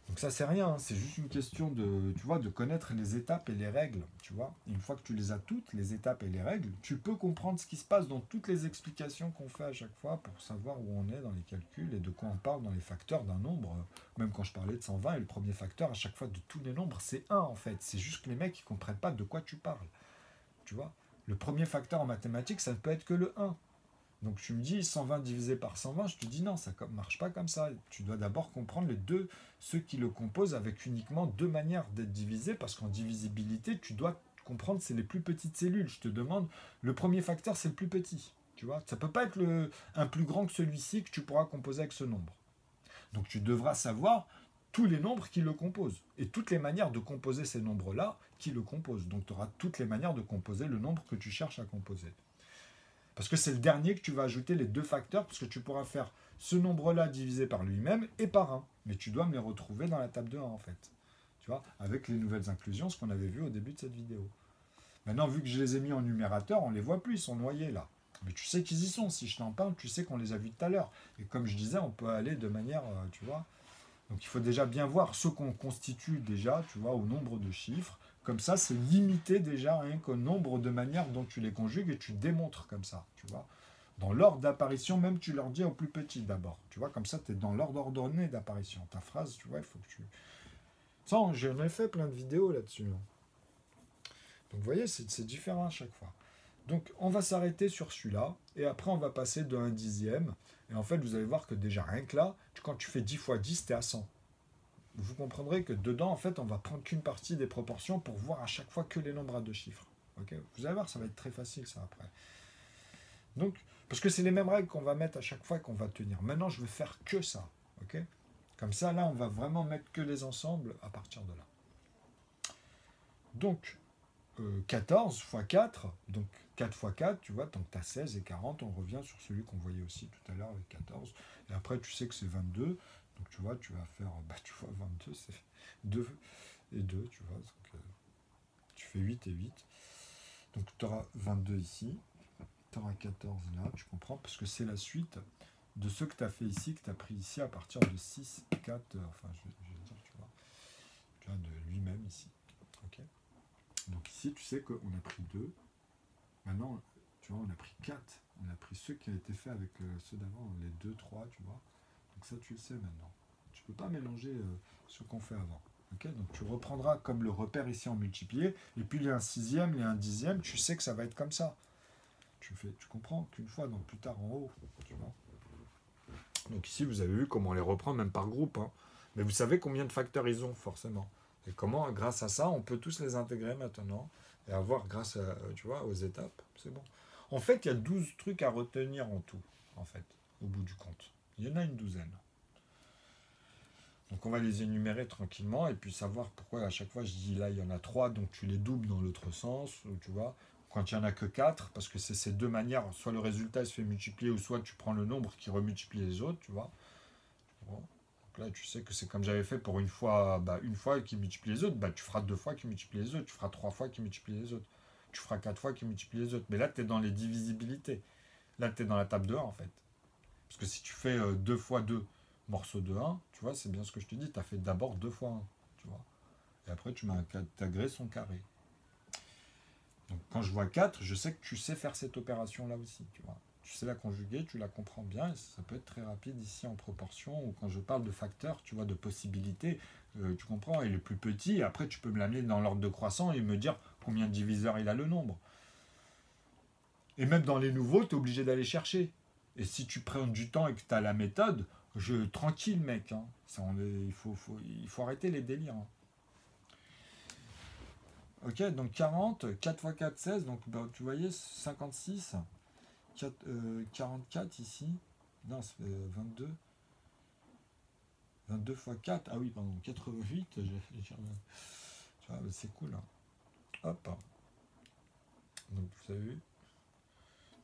Donc ça, c'est rien. C'est juste une question de, tu vois, de connaître les étapes et les règles. Tu vois. Et une fois que tu les as toutes, les étapes et les règles, tu peux comprendre ce qui se passe dans toutes les explications qu'on fait à chaque fois pour savoir où on est dans les calculs et de quoi on parle dans les facteurs d'un nombre. Même quand je parlais de 120 et le premier facteur, à chaque fois de tous les nombres, c'est 1 en fait. C'est juste que les mecs, ils comprennent pas de quoi tu parles. Tu vois. Le premier facteur en mathématiques, ça ne peut être que le 1. Donc tu me dis 120 divisé par 120, je te dis non, ça ne marche pas comme ça. Tu dois d'abord comprendre les deux, ceux qui le composent avec uniquement deux manières d'être divisé, parce qu'en divisibilité, tu dois comprendre c'est les plus petites cellules. Je te demande, le premier facteur c'est le plus petit. Tu vois, ça ne peut pas être un plus grand que celui-ci que tu pourras composer avec ce nombre. Donc tu devras savoir tous les nombres qui le composent et toutes les manières de composer ces nombres-là qui le composent. Donc tu auras toutes les manières de composer le nombre que tu cherches à composer. Parce que c'est le dernier que tu vas ajouter les deux facteurs, parce que tu pourras faire ce nombre-là divisé par lui-même et par 1. Mais tu dois me les retrouver dans la table de 1 en fait. Tu vois, avec les nouvelles inclusions, ce qu'on avait vu au début de cette vidéo. Maintenant, vu que je les ai mis en numérateur, on ne les voit plus, ils sont noyés là. Mais tu sais qu'ils y sont. Si je t'en parle, tu sais qu'on les a vus tout à l'heure. Et comme je disais, on peut aller de manière, tu vois. Donc il faut déjà bien voir ce qu'on constitue déjà, tu vois, au nombre de chiffres. Comme ça, c'est limité déjà rien qu'au nombre de manières dont tu les conjugues et tu démontres comme ça, tu vois. Dans l'ordre d'apparition, même tu leur dis au plus petit d'abord. Tu vois, comme ça, tu es dans l'ordre ordonné d'apparition. Ta phrase, tu vois, il faut que tu... Ça, j'en ai fait plein de vidéos là-dessus. Donc vous voyez, c'est différent à chaque fois. Donc on va s'arrêter sur celui-là, et après on va passer de 1 dixième. Et en fait, vous allez voir que déjà, rien que là, quand tu fais 10 fois 10, tu es à 100. Vous comprendrez que dedans, en fait, on va prendre qu'une partie des proportions pour voir à chaque fois que les nombres à deux chiffres. Okay, vous allez voir, ça va être très facile, ça, après. Donc, parce que c'est les mêmes règles qu'on va mettre à chaque fois et qu'on va tenir. Maintenant, je vais faire que ça. Okay, comme ça, là, on va vraiment mettre que les ensembles à partir de là. Donc, 14 fois 4, donc 4 fois 4, tu vois, tant que tu as 16 et 40, on revient sur celui qu'on voyait aussi tout à l'heure avec 14. Et après, tu sais que c'est 22, donc tu vois, tu vas faire, tu vois, 22, c'est 2 et 2, tu vois, donc tu fais 8 et 8. Donc tu auras 22 ici, tu auras 14 là, tu comprends, parce que c'est la suite de ce que tu as fait ici, que tu as pris ici à partir de 6, 4, enfin, je vais dire, tu vois, de lui-même ici. Ok. Donc ici, tu sais qu'on a pris 2. Maintenant, tu vois, on a pris 4. On a pris ceux qui ont été faits avec ceux d'avant, les 2, 3, tu vois. Donc ça, tu le sais maintenant. Tu ne peux pas mélanger ce qu'on fait avant. Okay, donc tu reprendras comme le repère ici en multiplié, et puis il y a un sixième, il y a un dixième, tu sais que ça va être comme ça. Tu comprends qu'une fois, donc plus tard en haut, tu vois. Donc ici, vous avez vu comment on les reprend même par groupe. Hein. Mais vous savez combien de facteurs ils ont, forcément. Et comment, grâce à ça, on peut tous les intégrer maintenant et avoir, grâce à, tu vois, aux étapes, c'est bon. En fait, il y a 12 trucs à retenir en tout, en fait, au bout du compte. Il y en a une douzaine. Donc on va les énumérer tranquillement et puis savoir pourquoi à chaque fois je dis là il y en a 3, donc tu les doubles dans l'autre sens, tu vois. Quand il n'y en a que 4, parce que c'est ces deux manières, soit le résultat se fait multiplier ou soit tu prends le nombre qui remultiplie les autres, tu vois. Bon. Donc là tu sais que c'est comme j'avais fait pour une fois qui multiplie les autres, tu feras 2 fois qui multiplie les autres, tu feras 3 fois qui multiplie les autres, tu feras 4 fois qui multiplie les autres. Mais là tu es dans les divisibilités, là tu es dans la table de 1 en fait. Parce que si tu fais 2 fois 2 morceaux de 1, tu vois, c'est bien ce que je te dis, tu as fait d'abord 2 fois 1, tu vois. Et après, tu m'as intégré son carré. Donc quand je vois 4, je sais que tu sais faire cette opération-là aussi, tu vois. Tu sais la conjuguer, tu la comprends bien, et ça peut être très rapide ici en proportion, ou quand je parle de facteurs, tu vois, de possibilités, tu comprends, et le plus petit, après tu peux me l'amener dans l'ordre de croissant et me dire combien de diviseurs il a le nombre. Et même dans les nouveaux, tu es obligé d'aller chercher. Et si tu prends du temps et que tu as la méthode, tranquille mec, hein. Il faut arrêter les délires. Hein. Ok, donc 40, 4 x 4, 16, donc tu voyais 56, 44 ici, non, c'est 22, 22 x 4, ah oui, pardon, 88, tu vois, c'est cool. Hein. Hop, donc vous avez vu.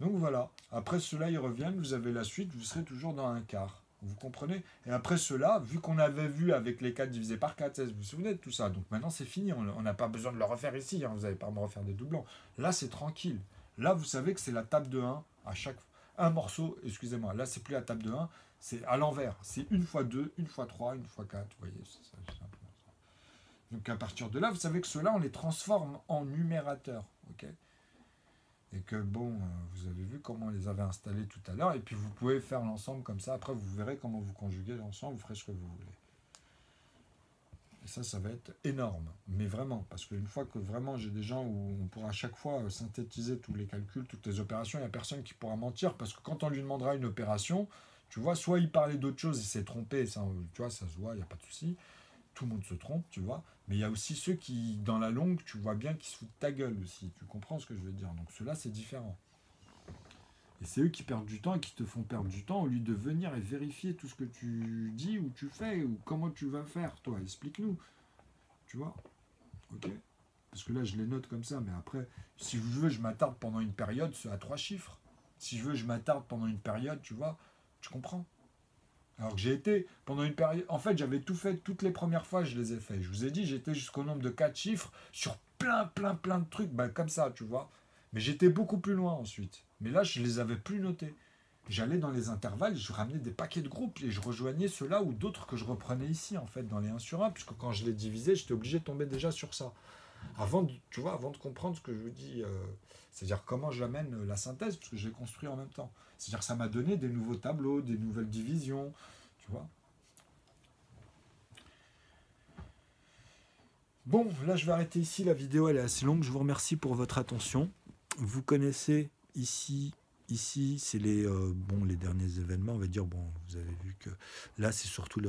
Donc voilà, après ceux-là ils reviennent, vous avez la suite, vous serez toujours dans un quart. Vous comprenez? Et après cela, vu qu'on avait vu avec les 4 divisés par 4, 16, vous vous souvenez de tout ça? Donc maintenant c'est fini, on n'a pas besoin de le refaire ici, hein, vous n'allez pas me refaire des doublons. Là c'est tranquille. Là vous savez que c'est la table de 1 à chaque un morceau, excusez-moi, là c'est plus la table de 1, c'est à l'envers. C'est une fois 2, une fois 3, une fois 4, vous voyez, c'est ça, c'est simplement ça. Donc à partir de là, vous savez que ceux-là on les transforme en numérateurs, ok? Et que bon, vous avez vu comment on les avait installés tout à l'heure, et puis vous pouvez faire l'ensemble comme ça, après vous verrez comment vous conjuguez l'ensemble, vous ferez ce que vous voulez. Et ça va être énorme, mais vraiment, parce qu'une fois que vraiment j'ai des gens où on pourra à chaque fois synthétiser tous les calculs, toutes les opérations, il n'y a personne qui pourra mentir, parce que quand on lui demandera une opération, tu vois, soit il parlait d'autre chose, il s'est trompé, ça, tu vois, ça se voit, il n'y a pas de souci, tout le monde se trompe, tu vois. Mais il y a aussi ceux qui, dans la longue, tu vois bien qu'ils se foutent de ta gueule aussi. Tu comprends ce que je veux dire? Donc ceux-là, c'est différent. Et c'est eux qui perdent du temps et qui te font perdre du temps au lieu de venir et vérifier tout ce que tu dis ou tu fais ou comment tu vas faire, toi. Explique-nous. Tu vois? Ok? Parce que là, je les note comme ça, mais après, si je veux, je m'attarde pendant une période à 3 chiffres. Si je veux, je m'attarde pendant une période, tu vois? Tu comprends? Alors que j'ai été pendant une période. En fait, j'avais tout fait, toutes les premières fois, je les ai fait. Je vous ai dit, j'étais jusqu'au nombre de 4 chiffres sur plein de trucs, comme ça, tu vois. Mais j'étais beaucoup plus loin ensuite. Mais là, je les avais plus notés. J'allais dans les intervalles, je ramenais des paquets de groupes et je rejoignais ceux-là ou d'autres que je reprenais ici, en fait, dans les 1 sur 1, puisque quand je les divisais, j'étais obligé de tomber déjà sur ça. Tu vois, avant de comprendre ce que je vous dis, c'est-à-dire comment j'amène la synthèse, parce que j'ai construit en même temps. C'est-à-dire que ça m'a donné des nouveaux tableaux, des nouvelles divisions, tu vois. Bon, là je vais arrêter ici, la vidéo elle est assez longue, je vous remercie pour votre attention. Vous connaissez ici c'est les derniers événements, on va dire, vous avez vu que là c'est surtout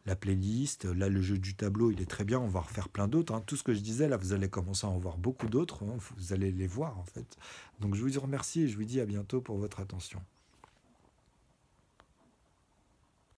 la playlist, là le jeu du tableau il est très bien, on va refaire plein d'autres, hein. Tout ce que je disais là vous allez commencer à en voir beaucoup d'autres, hein. Vous allez les voir en fait. Donc je vous remercie et je vous dis à bientôt pour votre attention.